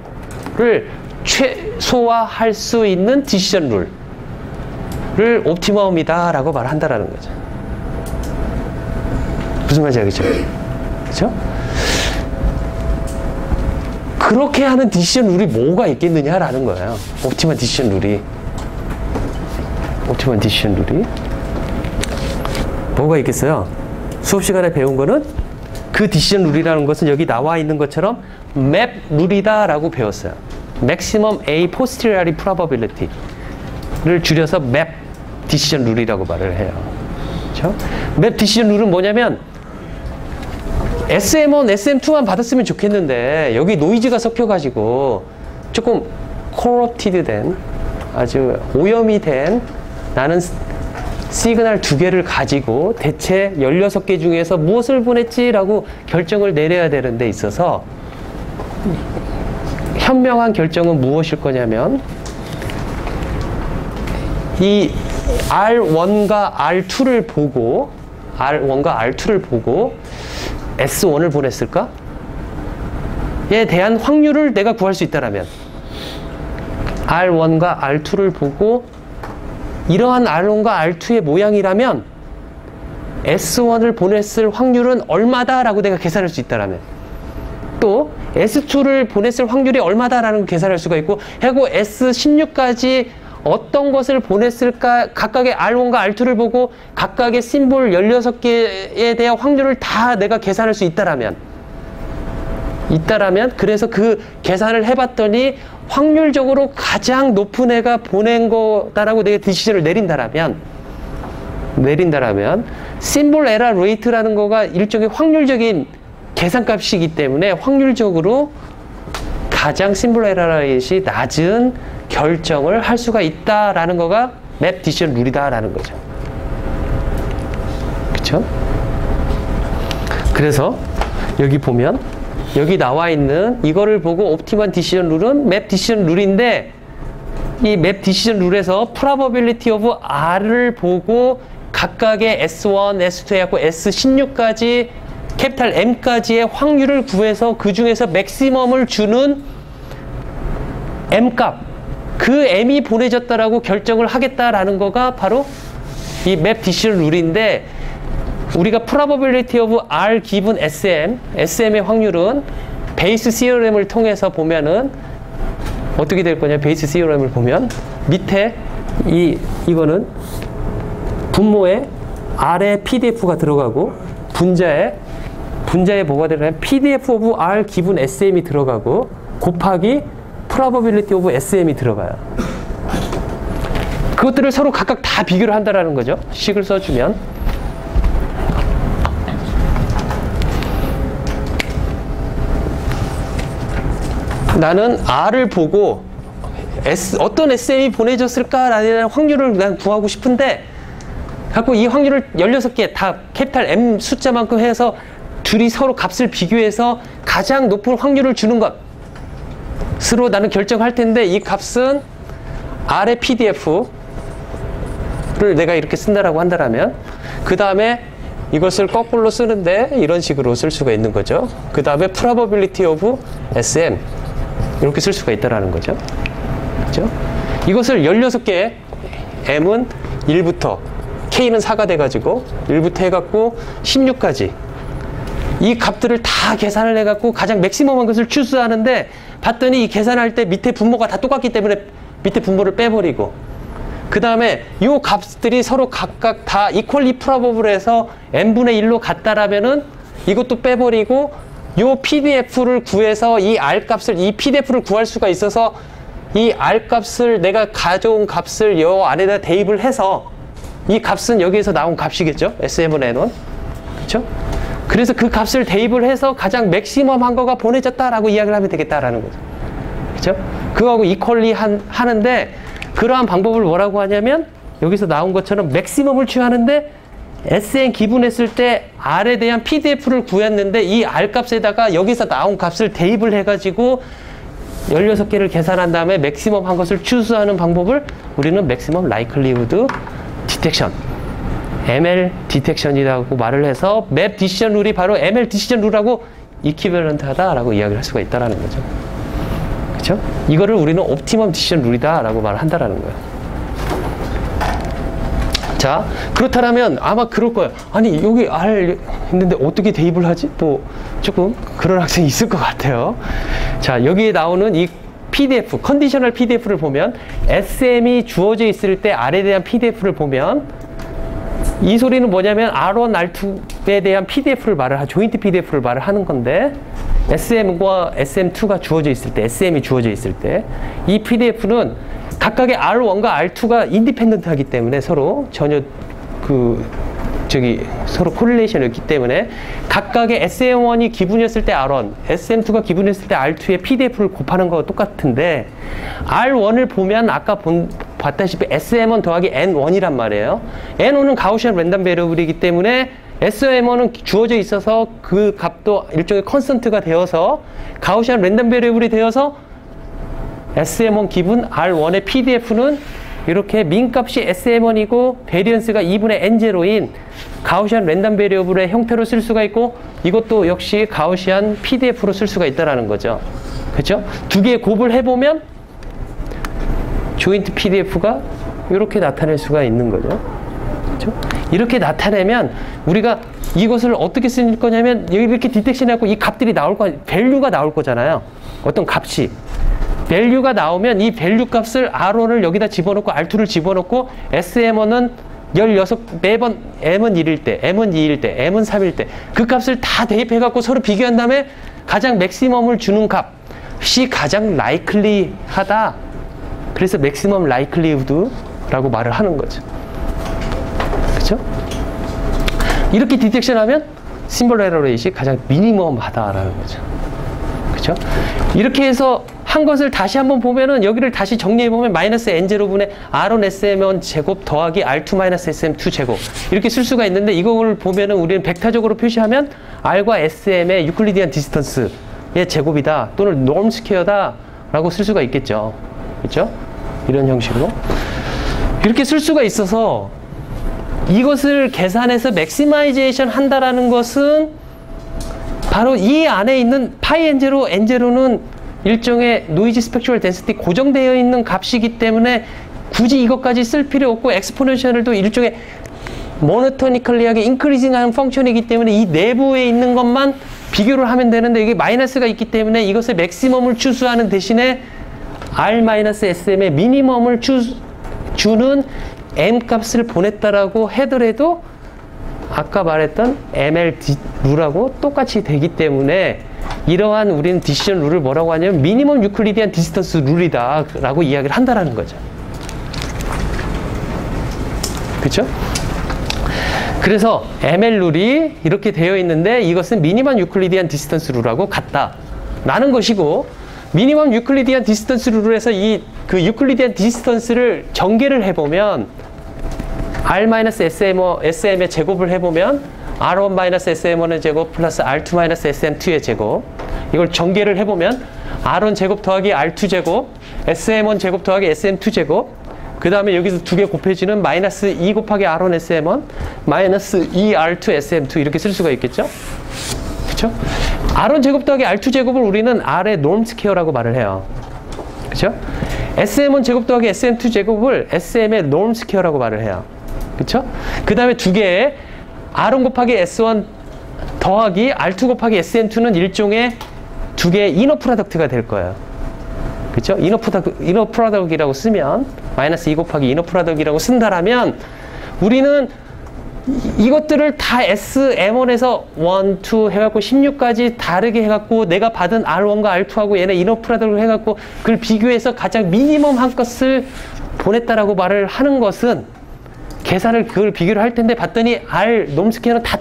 최소화할 수 있는 디시전 룰을 옵티멈이다 라고 말한다라는 거죠. 무슨 말인지 알겠죠? 그렇죠? 그렇게 하는 디시전 룰이 뭐가 있겠느냐라는 거예요. 옵티멀 디시전 룰이. 뭐가 있겠어요? 수업 시간에 배운 거는 그 디시전 룰이라는 것은 여기 나와 있는 것처럼 맵 룰이다라고 배웠어요. Maximum A Posteriori Probability. 를 줄여서 맵 디시전 룰이라고 말을 해요. 그렇죠? 맵 디시전 룰은 뭐냐면 SM1, SM2만 받았으면 좋겠는데 여기 노이즈가 섞여가지고 조금 corrupted 된, 아주 오염이 된 나는 시그널 2개를 가지고 대체 16개 중에서 무엇을 보냈지라고 결정을 내려야 되는 데 있어서 현명한 결정은 무엇일 거냐면 이 R1과 R2를 보고 S1을 보냈을까? 에 대한 확률을 내가 구할 수 있다라면 R1과 R2를 보고 이러한 R1과 R2의 모양이라면 S1을 보냈을 확률은 얼마다라고 내가 계산할 수 있다라면, 또 S2를 보냈을 확률이 얼마다라는 걸 계산할 수가 있고, 하고 S16까지 어떤 것을 보냈을까 각각의 R1과 R2를 보고 각각의 심볼 16개에 대한 확률을 다 내가 계산할 수 있다라면 그래서 그 계산을 해봤더니 확률적으로 가장 높은 애가 보낸 거다라고 내가 디시전을 내린다라면 심볼 에러 레이트라는 거가 일종의 확률적인 계산값이기 때문에 확률적으로 가장 심볼 에러 레이트이 낮은 결정을 할 수가 있다라는 거가 맵 디시전 룰이다라는 거죠. 그쵸? 그래서 여기 보면 여기 나와 있는 이거를 보고 옵티멀 디시전 룰은 맵 디시전 룰인데, 이 맵 디시전 룰에서 probability of R을 보고 각각의 S1, S2 해갖고 S16까지 캐피탈 M까지의 확률을 구해서 그 중에서 맥시멈을 주는 M값, 그 M이 보내졌다라고 결정을 하겠다라는 거가 바로 이 맵 디시전 룰인데, 우리가 probability of R given SM의 확률은 베이스 시어렘을 통해서 보면은 어떻게 될 거냐, 베이스 시어렘을 보면 밑에 이거는 분모에 R에 PDF가 들어가고 분자에 뭐가 들어가면 PDF of R given SM이 들어가고 곱하기 probability of SM이 들어가요. 그것들을 서로 각각 다 비교를 한다라는 거죠. 식을 써주면 나는 R을 보고 어떤 SM이 보내졌을까라는 확률을 난 구하고 싶은데, 갖고 이 확률을 16개 다 캐피탈 M 숫자만큼 해서 둘이 서로 값을 비교해서 가장 높은 확률을 주는 것으로 나는 결정할 텐데, 이 값은 R의 PDF를 내가 이렇게 쓴다라고 한다면, 그 다음에 이것을 거꾸로 쓰는데 이런 식으로 쓸 수가 있는 거죠. 그 다음에 probability of SM 이렇게 쓸 수가 있다라는 거죠. 그죠? 이것을 16개, M은 1부터, K는 4가 돼가지고 1부터 해갖고 16까지 이 값들을 다 계산을 해갖고 가장 맥시멈한 것을 추수하는데, 봤더니 이 계산할 때 밑에 분모가 다 똑같기 때문에 밑에 분모를 빼버리고, 그 다음에 이 값들이 서로 각각 다 equally probable해서 n분의 1로 같다라면은 이것도 빼버리고 이 PDF를 구해서 이 PDF를 구할 수가 있어서 이 R 값을 내가 가져온 값을 이 안에다 대입을 해서 이 값은 여기에서 나온 값이겠죠? SM은 N1. 그쵸? 그래서 그 값을 대입을 해서 가장 맥시멈 한 거가 보내졌다라고 이야기를 하면 되겠다라는 거죠. 그쵸? 그거하고 equally 하는데, 그러한 방법을 뭐라고 하냐면 여기서 나온 것처럼 맥시멈을 취하는데 SN 기분했을 때 R에 대한 PDF를 구했는데 이 R 값에다가 여기서 나온 값을 대입을 해가지고 16개를 계산한 다음에 맥시멈 한 것을 추수하는 방법을 우리는 맥시멈 라이클리후드 디텍션, ML 디텍션이라고 말을 해서 맵 디시전 룰이 바로 ML 디시전 룰하고 이퀴밸런트하다라고 이야기를 할 수가 있다라는 거죠. 그렇죠? 이거를 우리는 옵티멈 디시전 룰이다라고 말을 한다라는 거예요. 자, 그렇다면 아마 그럴 거예요. 아니, 여기 R 있는데 어떻게 대입을 하지? 뭐 조금 그런 학생이 있을 것 같아요. 자, 여기에 나오는 이 PDF, 컨디셔널 PDF를 보면 SM이 주어져 있을 때 R에 대한 PDF를 보면 이 소리는 뭐냐면 R1, R2에 대한 PDF를 조인트 PDF를 말을 하는 건데, SM과 SM2가 주어져 있을 때, SM이 주어져 있을 때, 이 PDF는 각각의 R1과 R2가 인디펜던트하기 때문에 서로 전혀 서로 코릴레이션이 없기 때문에 각각의 SM1이 기분이었을 때 R1, SM2가 기분이었을 때 R2의 PDF를 곱하는 거와 똑같은데 R1을 보면 아까 봤다시피 SM1 더하기 N1이란 말이에요. N1은 가우시안 랜덤 베리어블이기 때문에 SM1은 주어져 있어서 그 값도 일종의 컨스턴트가 되어서 가우시안 랜덤 베리어블이 되어서 SM1 기분 R1의 PDF는 이렇게 민값이 SM1이고 베리언스가 2분의 N0인 가우시안 랜덤 베리어블의 형태로 쓸 수가 있고 이것도 역시 가우시안 PDF로 쓸 수가 있다는 거죠. 그렇죠? 두 개의 곱을 해보면 조인트 PDF가 이렇게 나타낼 수가 있는 거죠. 그렇죠? 이렇게 나타내면 우리가 이것을 어떻게 쓸 거냐면 여기 이렇게 디텍션 해갖고 이 값들이 나올 거, 밸류가 나올 거잖아요. 어떤 값이. 밸류가 나오면 이 밸류 값을 R1을 여기다 집어넣고 R2를 집어넣고 SM1은 16, 매번 M은 1일 때, M은 2일 때, M은 3일 때 그 값을 다 대입해갖고 서로 비교한 다음에 가장 맥시멈을 주는 값이 가장 라이클리하다. 그래서 맥시멈 라이클리우드라고 말을 하는 거죠. 그렇죠? 이렇게 디텍션하면 심벌 에러 레이트가 가장 미니멈하다라는 거죠. 그렇죠? 이렇게 해서 한 것을 다시 한번 보면은 여기를 다시 정리해 보면 마이너스 n0분의 r1 sm1 제곱 더하기 r2 마이너스 sm2 제곱 이렇게 쓸 수가 있는데 이걸 보면은 우리는 벡터적으로 표시하면 r과 sm의 유클리디안 디스턴스의 제곱이다 또는 놈 스퀘어다라고 쓸 수가 있겠죠. 그렇죠? 이런 형식으로 이렇게 쓸 수가 있어서 이것을 계산해서 맥시마이제이션 한다라는 것은 바로 이 안에 있는 파이 n0, n0는 일종의 노이즈 스펙츄얼 덴시티 고정되어 있는 값이기 때문에 굳이 이것까지 쓸 필요 없고 엑스포넨셜도 일종의 모노토니컬리하게 인크리징하는 펑션이기 때문에 이 내부에 있는 것만 비교를 하면 되는데 이게 마이너스가 있기 때문에 이것을 맥시멈을 추수하는 대신에 R-SM의 미니멈을 주는 M 값을 보냈다라고 하더라도 아까 말했던 ML 룰하고 똑같이 되기 때문에 이러한 우리는 디시전 룰을 뭐라고 하냐면 미니멈 유클리디안 디스턴스 룰이다 라고 이야기를 한다라는 거죠. 그렇죠? 그래서 ML 룰이 이렇게 되어 있는데 이것은 미니멈 유클리디안 디스턴스 룰하고 같다 라는 것이고 미니멈 유클리디안 디스턴스 룰에서 그 유클리디안 디스턴스를 전개를 해보면 R-SM의 제곱을 해보면 R1-SM1의 제곱 플러스 R2-SM2의 제곱 이걸 전개를 해보면 R1 제곱 더하기 R2 제곱 SM1 제곱 더하기 SM2 제곱 그 다음에 여기서 두 개 곱해지는 마이너스 2 곱하기 R1 SM1 마이너스 2R2 SM2 이렇게 쓸 수가 있겠죠? 그렇죠? R1 제곱 더하기 R2 제곱을 우리는 R의 놈 스퀘어라고 말을 해요. 그렇죠? SM1 제곱 더하기 SM2 제곱을 SM의 놈 스퀘어라고 말을 해요. 그렇죠? 그 다음에 두 개의 R1 곱하기 S1 더하기 R2 곱하기 SM2는 일종의 두 개의 이너 프로덕트가 될 거예요. 그렇죠? 이너 프로덕트이라고 쓰면 마이너스 2 곱하기 이너 프로덕트이라고 쓴다라면 우리는 이것들을 다 SM1에서 1, 2 해갖고 16까지 다르게 해갖고 내가 받은 R1과 R2하고 얘네 이너 프로덕트를 해갖고 그걸 비교해서 가장 미니멈 한 것을 보냈다라고 말을 하는 것은 계산을 그걸 비교를 할 텐데 봤더니 R 놈스퀘어는 다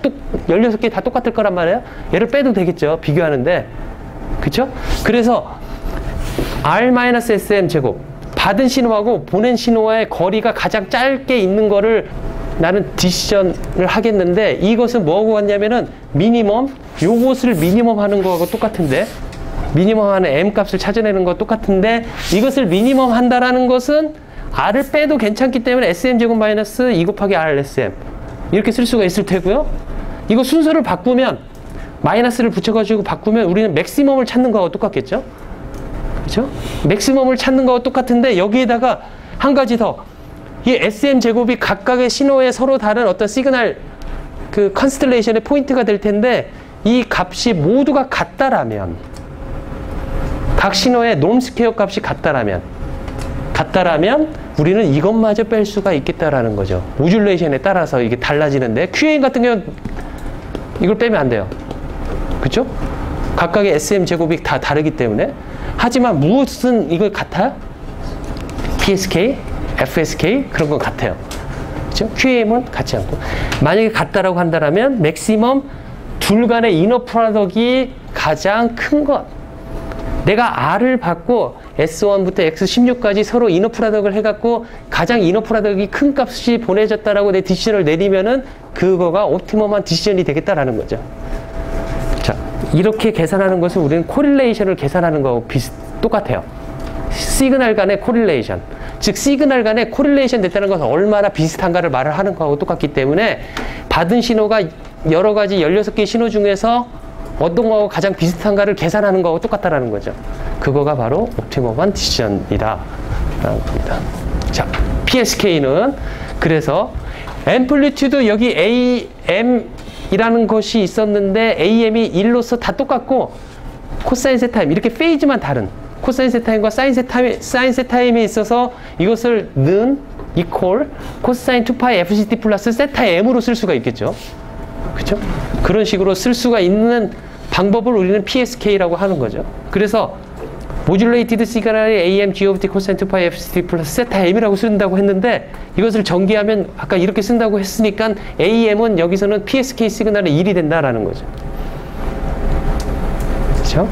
16개 다 똑같을 거란 말이에요. 얘를 빼도 되겠죠. 비교하는데. 그쵸? 그래서 R-SM 제곱 받은 신호하고 보낸 신호와의 거리가 가장 짧게 있는 거를 나는 디시전을 하겠는데 이것은 뭐하고 같냐면은 미니멈 요것을 미니멈 하는 거하고 똑같은데 미니멈 하는 M 값을 찾아내는 거 똑같은데 이것을 미니멈 한다라는 것은 R을 빼도 괜찮기 때문에 SM제곱 마이너스 2 곱하기 RSM 이렇게 쓸 수가 있을 테고요. 이거 순서를 바꾸면 마이너스를 붙여가지고 바꾸면 우리는 맥시멈을 찾는 거하고 똑같겠죠? 그렇죠? 맥시멈을 찾는 거하고 똑같은데 여기에다가 한 가지 더 이 SM제곱이 각각의 신호에 서로 다른 어떤 시그널 그 컨스텔레이션의 포인트가 될 텐데 이 값이 모두가 같다라면 각 신호의 놈 스퀘어 값이 같다라면 우리는 이것마저 뺄 수가 있겠다라는 거죠. 모듈레이션에 따라서 이게 달라지는데 QAM 같은 경우는 이걸 빼면 안 돼요. 그렇죠? 각각의 SM 제곱이 다 다르기 때문에. 하지만 무엇은 이거 같아요? PSK, FSK 그런 건 같아요. 그렇죠? QAM은 같지 않고. 만약에 같다라고 한다면 맥시멈 둘 간의 이너 프로덕이 가장 큰 것. 내가 R을 받고 S1부터 X16까지 서로 이너 프로덕을 해갖고 가장 이너 프로덕이 큰 값이 보내졌다라고 내 디시전을 내리면은 그거가 옵티멈한 디시전이 되겠다라는 거죠. 자, 이렇게 계산하는 것은 우리는 코릴레이션을 계산하는 거하고 똑같아요. 시그널 간의 코릴레이션. 즉 시그널 간의 코릴레이션 됐다는 것은 얼마나 비슷한가를 말을 하는 거하고 똑같기 때문에 받은 신호가 여러 가지 16개의 신호 중에서 어떤 거하고 가장 비슷한가를 계산하는 거하고 똑같다라는 거죠. 그거가 바로 옵티멈한 디시전이다 라는 겁니다. 자, PSK는 그래서 앰플리튜드 여기 AM이라는 것이 있었는데 AM이 1로서 다 똑같고 코사인 세타임 이렇게 페이즈만 다른 코사인 세타임과 사인 세타임에 있어서 이것을 는 이퀄 코사인 2파이 FCT 플러스 세타 M으로 쓸 수가 있겠죠. 그렇죠? 그런 식으로 쓸 수가 있는 방법을 우리는 PSK라고 하는 거죠. 그래서 모듈레이티드 시그널의 AM G of T 코사인 2파이 FCT 플러스 세타 M이라고 쓴다고 했는데 이것을 전개하면 아까 이렇게 쓴다고 했으니까 AM은 여기서는 PSK 시그널의 1이 된다라는 거죠. 그렇죠?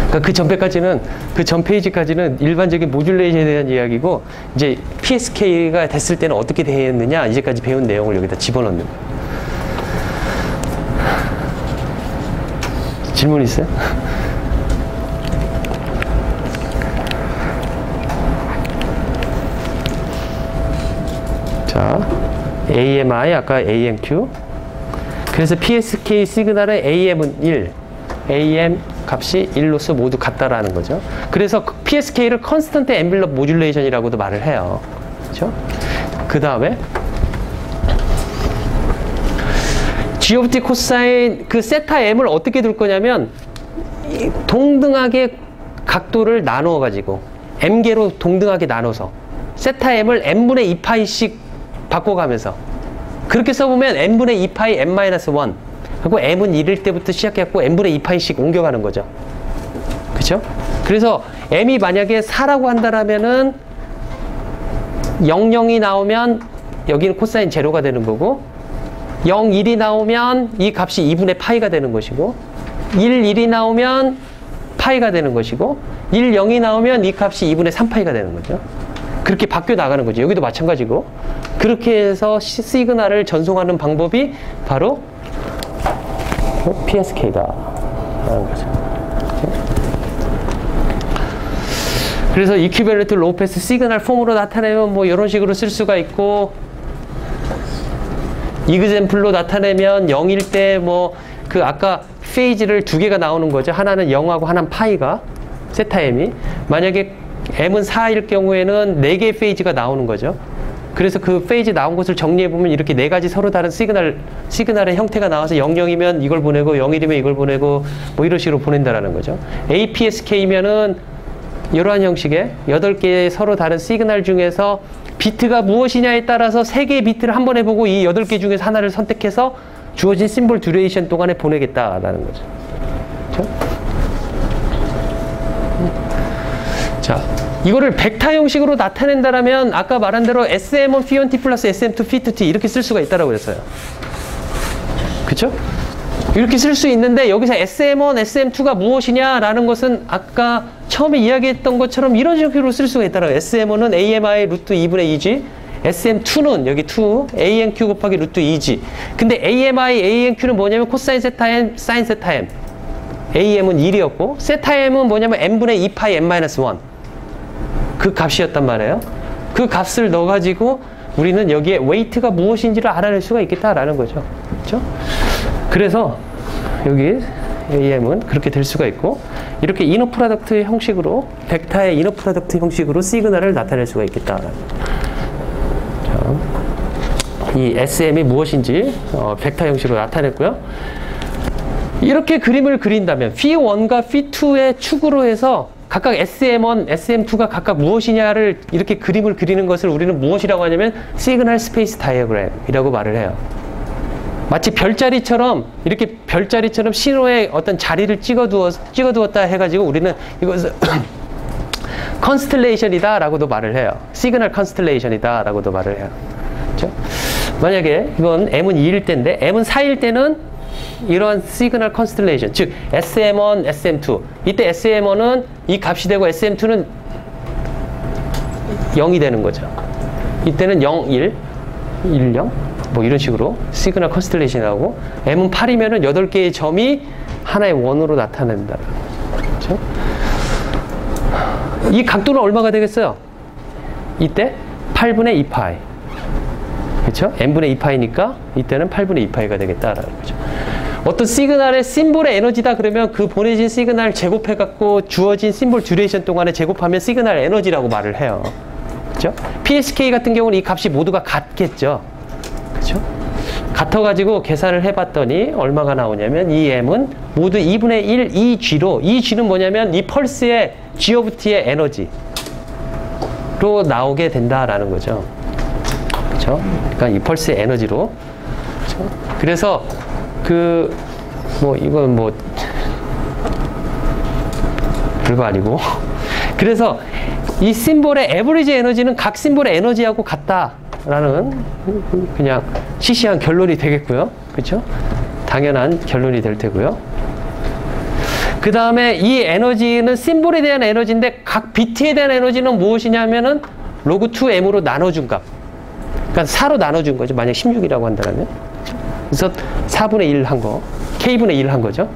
그러니까 그 전배까지는 그 전 페이지까지는 일반적인 모듈레이션에 대한 이야기고 이제 PSK가 됐을 때는 어떻게 되었느냐 이제까지 배운 내용을 여기다 집어넣는 거예요. 질문 있어요? 자, AMI 아까 AMQ. 그래서 PSK 시그널의 AM은 1, AM 값이 1로서 모두 같다라는 거죠. 그래서 PSK를 컨스턴트 엔빌럽 모듈레이션이라고도 말을 해요. 그렇죠? 그 다음에 G of T 코사인 그 세타 M을 어떻게 둘 거냐면 동등하게 각도를 나누어 가지고 M개로 동등하게 나눠서 세타 M을 N분의 2파이씩 바꿔가면서 그렇게 써보면 N분의 2파이 N-1 하고 M은 1일 때부터 시작해갖고 N분의 2파이씩 옮겨가는 거죠. 그쵸? 그래서 M이 만약에 4라고 한다라면은 0, 0이 나오면 여기는 코사인 제로가 되는 거고 0, 1이 나오면 이 값이 2분의 파이가 되는 것이고 1, 1이 나오면 파이가 되는 것이고 1, 0이 나오면 이 값이 2분의 3파이가 되는 거죠. 그렇게 바뀌어 나가는 거죠. 여기도 마찬가지고 그렇게 해서 시그널을 전송하는 방법이 바로 PSK다 라는 거죠. 그래서 이퀴밸런트 로우 패스 시그널 폼으로 나타내면 뭐 이런 식으로 쓸 수가 있고 이그젬플로 나타내면 0일 때 뭐 그 아까 페이지를 두 개가 나오는 거죠. 하나는 0하고 하나는 파이가 세타 M이 만약에 M은 4일 경우에는 4개의 페이지가 나오는 거죠. 그래서 그 페이지 나온 것을 정리해보면 이렇게 4가지 서로 다른 시그널의 형태가 나와서 00이면 이걸 보내고 01이면 이걸 보내고 뭐 이런 식으로 보낸다라는 거죠. APSK면은 이러한 형식의 8개의 서로 다른 시그널 중에서 비트가 무엇이냐에 따라서 3개의 비트를 한번 해보고 이 8개 중에서 하나를 선택해서 주어진 심볼 듀레이션 동안에 보내겠다라는 거죠. 그렇죠? 자, 이거를 벡터 형식으로 나타낸다라면 아까 말한 대로 SM1 P1T 플러스 SM2 P2T 이렇게 쓸 수가 있다고 그랬어요. 그쵸? 이렇게 쓸 수 있는데 여기서 SM1, SM2가 무엇이냐라는 것은 아까 처음에 이야기했던 것처럼 이런 식으로 쓸 수가 있다라고 해요. SM1은 AMI 루트 2분의 2G SM2는 여기 2, ANQ 곱하기 루트 2G 근데 AMI, ANQ는 뭐냐면 코사인 세타 M, 사인 세타 M AM은 1이었고 세타 M은 뭐냐면 N분의 2파이 N-1 그 값이었단 말이에요. 그 값을 넣어가지고 우리는 여기에 웨이트가 무엇인지를 알아낼 수가 있겠다라는 거죠. 그렇죠? 그래서 여기 AM은 그렇게 될 수가 있고 이렇게 이너 프로덕트 형식으로 벡터의 이너 프로덕트 형식으로 시그널을 나타낼 수가 있겠다. 이 SM이 무엇인지 벡터 형식으로 나타냈고요. 이렇게 그림을 그린다면 P1과 P2의 축으로 해서 각각 SM1, SM2가 각각 무엇이냐를 이렇게 그림을 그리는 것을 우리는 무엇이라고 하냐면 시그널 스페이스 다이어그램이라고 말을 해요. 마치 별자리처럼 이렇게 별자리처럼 신호의 어떤 자리를 찍어두었다 해가지고 우리는 이것을 컨스텔레이션이다라고도 말을 해요. 시그널 컨스텔레이션이다라고도 말을 해요. 그렇죠? 만약에 이건 M은 2일 때인데 M은 4일 때는 이런 시그널 컨스텔레이션, 즉 SM1, SM2. 이때 SM1은 이 값이 되고 SM2는 0이 되는 거죠. 이때는 0, 1, 1, 0 뭐 이런 식으로 시그널 컨스텔레이션이 나오고 M은 8이면은 8개의 점이 하나의 원으로 나타낸다. 그렇죠? 이 각도는 얼마가 되겠어요? 이때 8분의 2파이. 그렇죠? n분의 2파이니까 이때는 8분의 2파이가 되겠다라는 거죠. 어떤 시그널의 심볼의 에너지다 그러면 그 보내진 시그널 제곱해갖고 주어진 심볼 듀레이션 동안에 제곱하면 시그널 에너지라고 말을 해요. 그렇죠? PSK 같은 경우는 이 값이 모두가 같겠죠. 그렇죠? 같아가지고 계산을 해봤더니 얼마가 나오냐면 이 M은 모두 2분의 1 EG로, 이 G는 뭐냐면 이 펄스의 G of T의 에너지로 나오게 된다라는 거죠. 그렇죠? 그러니까 이 펄스의 에너지로. 그렇죠? 그래서 이건 별거 아니고. 그래서 이 심볼의 에버리지 에너지는 각 심볼의 에너지하고 같다라는 그냥 시시한 결론이 되겠고요. 그렇죠? 당연한 결론이 될 테고요. 그 다음에 이 에너지는 심볼에 대한 에너지인데 각 비트에 대한 에너지는 무엇이냐면은 로그 2m으로 나눠준 값. 그러니까 4로 나눠준 거죠. 만약 16이라고 한다면. 그래서 4분의 1 한 거, K분의 1 한 거죠.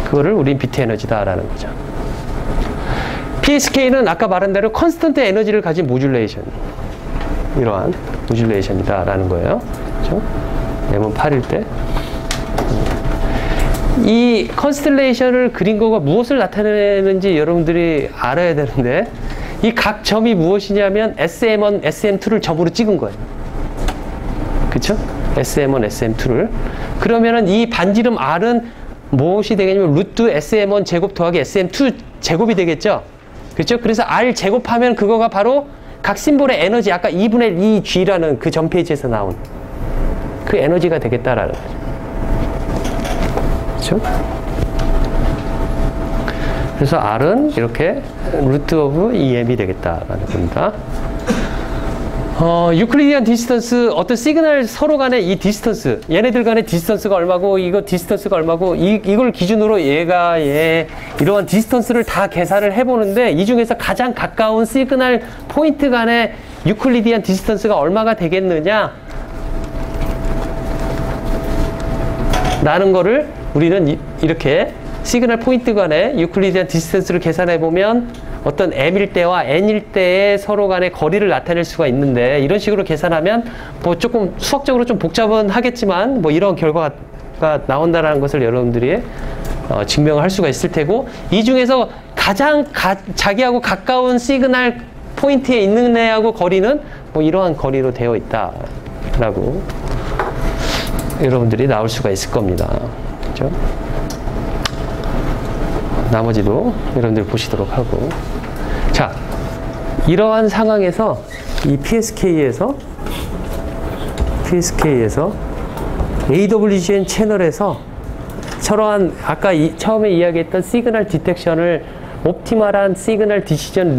그거를 우린 비트 에너지다라는 거죠. PSK는 아까 말한 대로 컨스턴트 에너지를 가진 모듈레이션. 이러한 모듈레이션이다라는 거예요. 그렇죠? M은 8일 때. 이 컨스텔레이션을 그린 거가 무엇을 나타내는지 여러분들이 알아야 되는데 이 각 점이 무엇이냐면 SM1, SM2를 점으로 찍은 거예요. 그렇죠? SM1, SM2를. 그러면은 이 반지름 R은 무엇이 되겠냐면 루트 SM1 제곱 더하기 SM2 제곱이 되겠죠? 그렇죠? 그래서 R 제곱하면 그거가 바로 각 심볼의 에너지, 아까 2분의 2G라는 그 전 페이지에서 나온 그 에너지가 되겠다라는 거죠. 그렇죠? 그래서 R은 이렇게 루트 오브 EM이 되겠다라는 겁니다. 유클리디안 디스턴스, 어떤 시그널 서로 간의 이 디스턴스, 얘네들 간의 디스턴스가 얼마고 이거 디스턴스가 얼마고 이걸 기준으로 얘가 이러한 디스턴스를 다 계산을 해보는데 이 중에서 가장 가까운 시그널 포인트 간의 유클리디안 디스턴스가 얼마가 되겠느냐 라는 거를 우리는 이렇게 시그널 포인트 간의 유클리디안 디스턴스를 계산해보면 어떤 m일 때와 n일 때의 서로 간의 거리를 나타낼 수가 있는데 이런 식으로 계산하면 뭐 조금 수학적으로 좀 복잡은 하겠지만 뭐 이런 결과가 나온다는 것을 여러분들이 증명을 할 수가 있을 테고 이 중에서 가장 자기하고 가까운 시그널 포인트에 있는 애하고 거리는 뭐 이러한 거리로 되어 있다라고 여러분들이 나올 수가 있을 겁니다. 그렇죠? 나머지도 여러분들 보시도록 하고. 자, 이러한 상황에서 이 PSK에서 AWGN 채널에서 저러한 아까 처음에 이야기했던 시그널 디텍션을 옵티멀한 디시전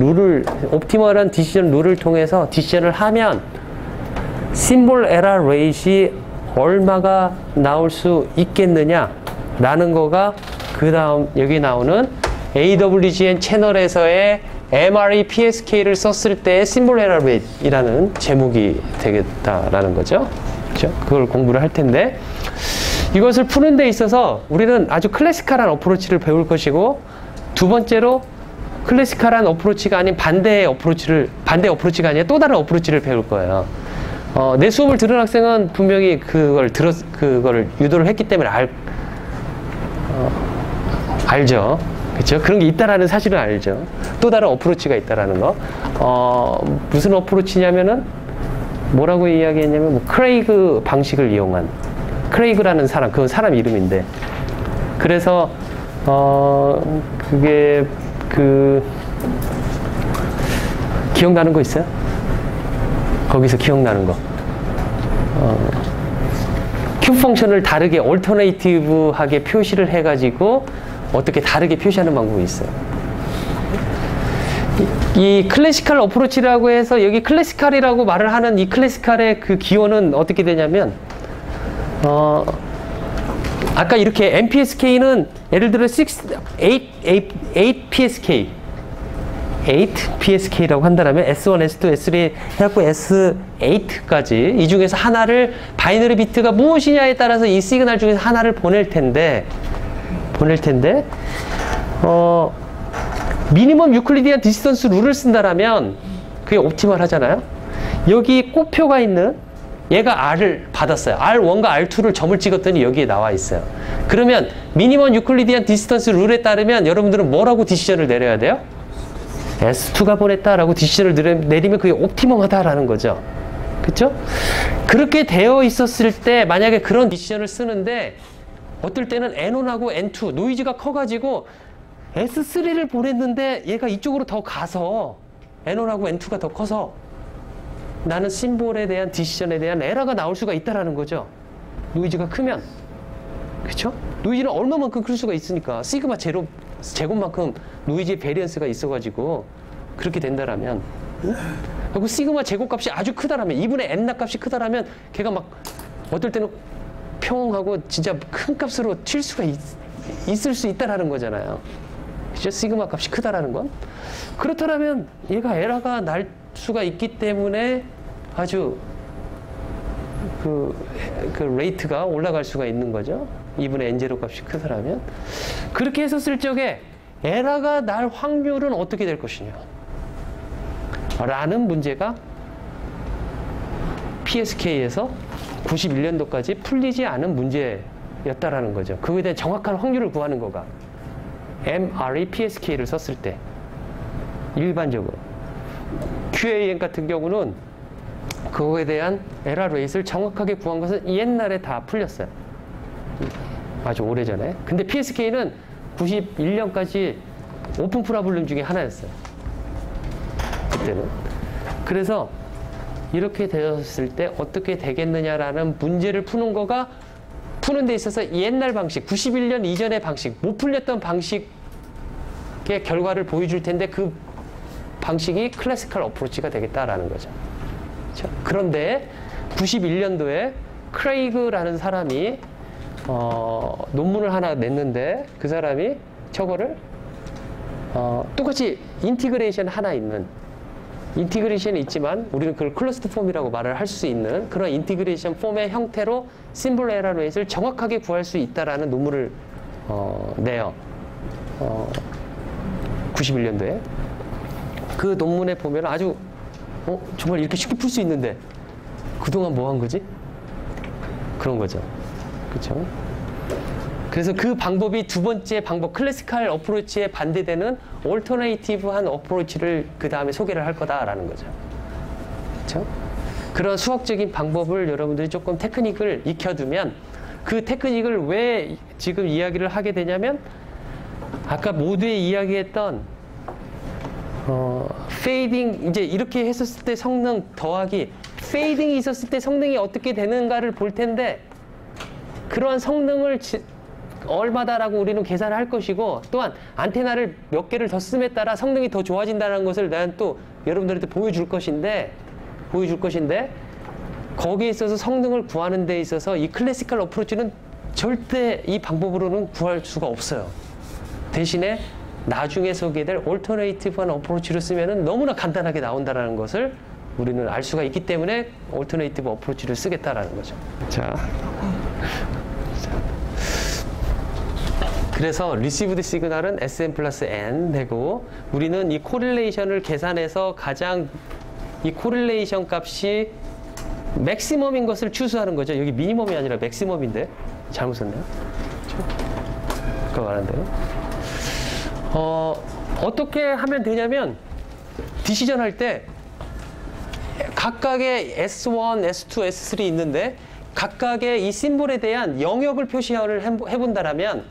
룰을 통해서 디시전을 하면 심볼 에러 레이트이 얼마가 나올 수 있겠느냐 라는 거가 그 다음 여기 나오는 AWGN 채널에서의 MRE PSK를 썼을 때의 심볼 에러 레이트이라는 제목이 되겠다라는 거죠. 그렇죠? 그걸 공부를 할 텐데 이것을 푸는 데 있어서 우리는 아주 클래시컬한 어프로치를 배울 것이고 두 번째로 클래시컬한 어프로치가 아닌 반대 어프로치가 아니라 또 다른 어프로치를 배울 거예요. 내 수업을 들은 학생은 분명히 그걸 유도를 했기 때문에 알죠. 그렇죠? 그런 게 있다라는 사실은 알죠. 또 다른 어프로치가 있다라는 거. 무슨 어프로치냐면은 뭐라고 이야기했냐면 크레이그 방식을 이용한 크레이그라는 사람, 그건 사람 이름인데 그래서 그게 기억나는 거 있어요? 거기서 기억나는 거. two 펑션을 다르게 얼터네이티브하게 표시를 해가지고 어떻게 다르게 표시하는 방법이 있어요. 이 클래시컬 어프로치라고 해서 여기 클래시컬이라고 말을 하는 이 클래시컬의 그 기원은 어떻게 되냐면 아까 이렇게 MPSK는 예를 들어 8PSK 8PSK라고 한다면 S1, S2, S3 해갖고 S8까지 이 중에서 하나를 바이너리 비트가 무엇이냐에 따라서 이 시그널 중에서 하나를 보낼 텐데 미니멈 유클리디안 디스턴스 룰을 쓴다라면 그게 옵티멀 하잖아요. 여기 꽃표가 있는 얘가 R을 받았어요. R1과 R2를 점을 찍었더니 여기에 나와 있어요. 그러면 미니멈 유클리디안 디스턴스 룰에 따르면 여러분들은 뭐라고 디시전을 내려야 돼요? S2가 보냈다라고 디시전을 내리면 그게 옵티멈하다라는 거죠. 그렇죠? 그렇게 되어 있었을 때 만약에 그런 디시전을 쓰는데 어떨 때는 N1하고 N2 노이즈가 커가지고 S3를 보냈는데 얘가 이쪽으로 더 가서 N1하고 N2가 더 커서 나는 심볼에 대한 디시전에 대한 에러가 나올 수가 있다라는 거죠. 노이즈가 크면. 그렇죠? 노이즈는 얼마만큼 클 수가 있으니까 시그마 제곱만큼 노이즈의 베리언스가 있어가지고 그렇게 된다라면 그리고 시그마 제곱값이 아주 크다라면 2분의 N 값이 크다라면 걔가 막 어떨 때는 평하고 진짜 큰 값으로 튈 수가 있을 수 있다라는 거잖아요. 그죠? 시그마 값이 크다라는 건. 그렇다면 얘가 에러가 날 수가 있기 때문에 아주 그 레이트가 올라갈 수가 있는 거죠. 2분의 N0 값이 크다라면. 그렇게 해서 쓸 적에 에러가 날 확률은 어떻게 될 것이냐 라는 문제가 PSK에서 91년도까지 풀리지 않은 문제였다라는 거죠. 그거에 대한 정확한 확률을 구하는 거가 MRE PSK를 썼을 때 일반적으로 QAM 같은 경우는 그거에 대한 에러 레이트를 정확하게 구한 것은 옛날에 다 풀렸어요. 아주 오래전에. 근데 PSK는 91년까지 오픈 프로블럼 중에 하나였어요. 그때는. 그래서 이렇게 되었을 때 어떻게 되겠느냐라는 문제를 푸는 거가 푸는 데 있어서 옛날 방식, 91년 이전의 방식, 못 풀렸던 방식의 결과를 보여줄 텐데 그 방식이 클래시컬 어프로치가 되겠다라는 거죠. 그렇죠? 그런데 91년도에 크레이그라는 사람이 논문을 하나 냈는데 그 사람이 저거를 똑같이 인티그레이션 하나 있는 인티그레이션이 있지만 우리는 그걸 클러스터 폼이라고 말을 할 수 있는 그런 인티그레이션 폼의 형태로 심볼 에러 레이트를 정확하게 구할 수 있다라는 논문을 내요. 91년도에. 그 논문에 보면 아주 정말 이렇게 쉽게 풀 수 있는데 그동안 뭐 한 거지? 그런 거죠. 그렇죠? 그래서 그 방법이 두 번째 방법, 클래시컬 어프로치에 반대되는 올터네이티브한 어프로치를 그 다음에 소개를 할 거다라는 거죠. 그렇죠? 그런 수학적인 방법을 여러분들이 조금 테크닉을 익혀두면 그 테크닉을 왜 지금 이야기를 하게 되냐면 아까 모두에 이야기했던 페이딩, 이제 이렇게 했었을 때 성능 더하기 페이딩이 있었을 때 성능이 어떻게 되는가를 볼 텐데 그러한 성능을 얼마다라고 우리는 계산을 할 것이고 또한 안테나를 몇 개를 더 씀에 따라 성능이 더 좋아진다는 것을 나는 또 여러분들한테 보여줄 것인데 거기에 있어서 성능을 구하는 데 있어서 이 클래시컬 어프로치는 절대 이 방법으로는 구할 수가 없어요. 대신에 나중에 소개될 올터네이티브한 어프로치를 쓰면은 너무나 간단하게 나온다는 것을 우리는 알 수가 있기 때문에 올터네이티브 어프로치를 쓰겠다라는 거죠. 자. 그래서 리시브드 시그널은 Sn 플러스 N 되고 우리는 이 코릴레이션을 계산해서 가장 이 코릴레이션 값이 맥시멈인 것을 추수하는 거죠. 여기 미니멈이 아니라 맥시멈인데 잘못 썼네요. 아까 말한 대로. 어떻게 하면 되냐면 디시전 할 때 각각의 S1, S2, S3 있는데 각각의 이 심볼에 대한 영역을 표시를 해본다라면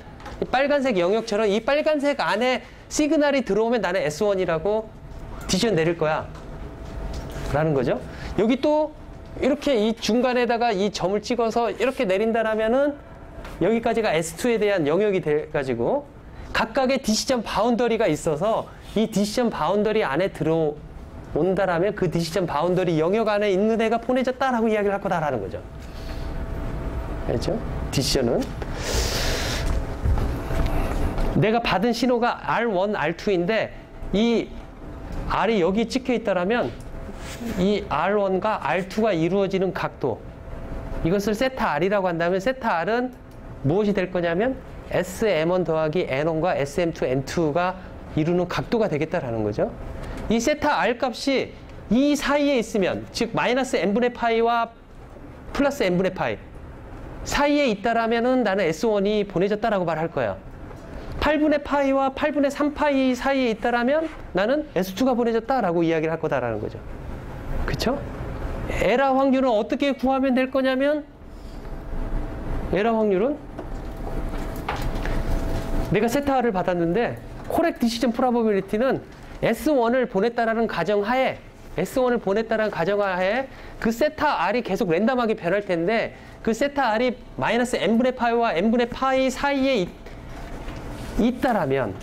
빨간색 영역처럼 이 빨간색 안에 시그널이 들어오면 나는 S1이라고 디시전 내릴 거야 라는 거죠. 여기 또 이렇게 이 중간에다가 이 점을 찍어서 이렇게 내린다라면은 여기까지가 S2에 대한 영역이 돼가지고 각각의 디시전 바운더리가 있어서 이 디시전 바운더리 안에 들어온다라면 그 디시전 바운더리 영역 안에 있는 애가 보내졌다라고 이야기를 할 거다라는 거죠. 알죠? 디시전은 내가 받은 신호가 R1, R2인데 이 R이 여기 찍혀 있다라면 이 R1과 R2가 이루어지는 각도, 이것을 세타 R이라고 한다면 세타 R은 무엇이 될 거냐면 SM1 더하기 N1과 SM2, N2가 이루는 각도가 되겠다라는 거죠. 이 세타 R 값이 이 사이에 있으면, 즉 마이너스 n분의 파이와 플러스 n분의 파이 사이에 있다라면은 나는 S1이 보내졌다라고 말할 거예요. 8분의 파이와 8분의 3파이 사이에 있다라면 나는 S2가 보내졌다라고 이야기를 할 거다라는 거죠. 그쵸? 에라 확률은 어떻게 구하면 될 거냐면, 에라 확률은 내가 세타 R을 받았는데 correct decision probability는 S1을 보냈다라는 가정하에, S1을 보냈다라는 가정하에 그 세타 R이 계속 랜덤하게 변할 텐데 그 세타 R이 마이너스 n분의 파이와 n분의 파이 사이에 있다라면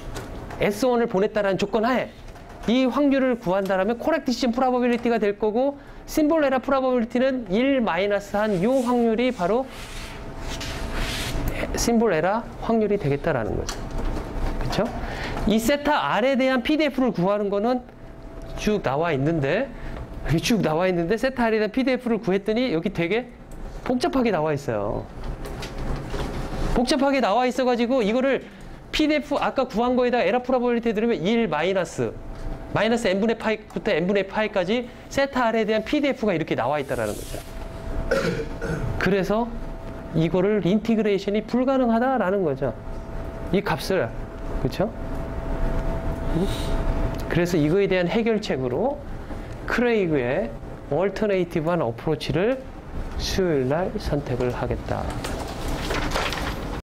S1을 보냈다라는 조건 하에 이 확률을 구한다라면 correct decision probability가 될 거고, symbol error probability는 1 마이너스한 요 확률이 바로 symbol error 확률이 되겠다라는 거죠. 그쵸? 이 세타 R에 대한 PDF를 구하는 거는 쭉 나와 있는데, 여기 쭉 나와 있는데 세타 R에 대한 PDF를 구했더니 여기 되게 복잡하게 나와 있어요. 복잡하게 나와 있어가지고 이거를 PDF 아까 구한 거에다가 에러 프로바빌리티 들으면 1 마이너스 n분의 파이부터 n분의 파이까지 세타 R에 대한 PDF가 이렇게 나와 있다라는 거죠. 그래서 이거를 인티그레이션이 불가능하다라는 거죠. 이 값을. 그렇죠? 그래서 이거에 대한 해결책으로 크레이그의 얼터네이티브한 어프로치를 수요일 날 선택을 하겠다.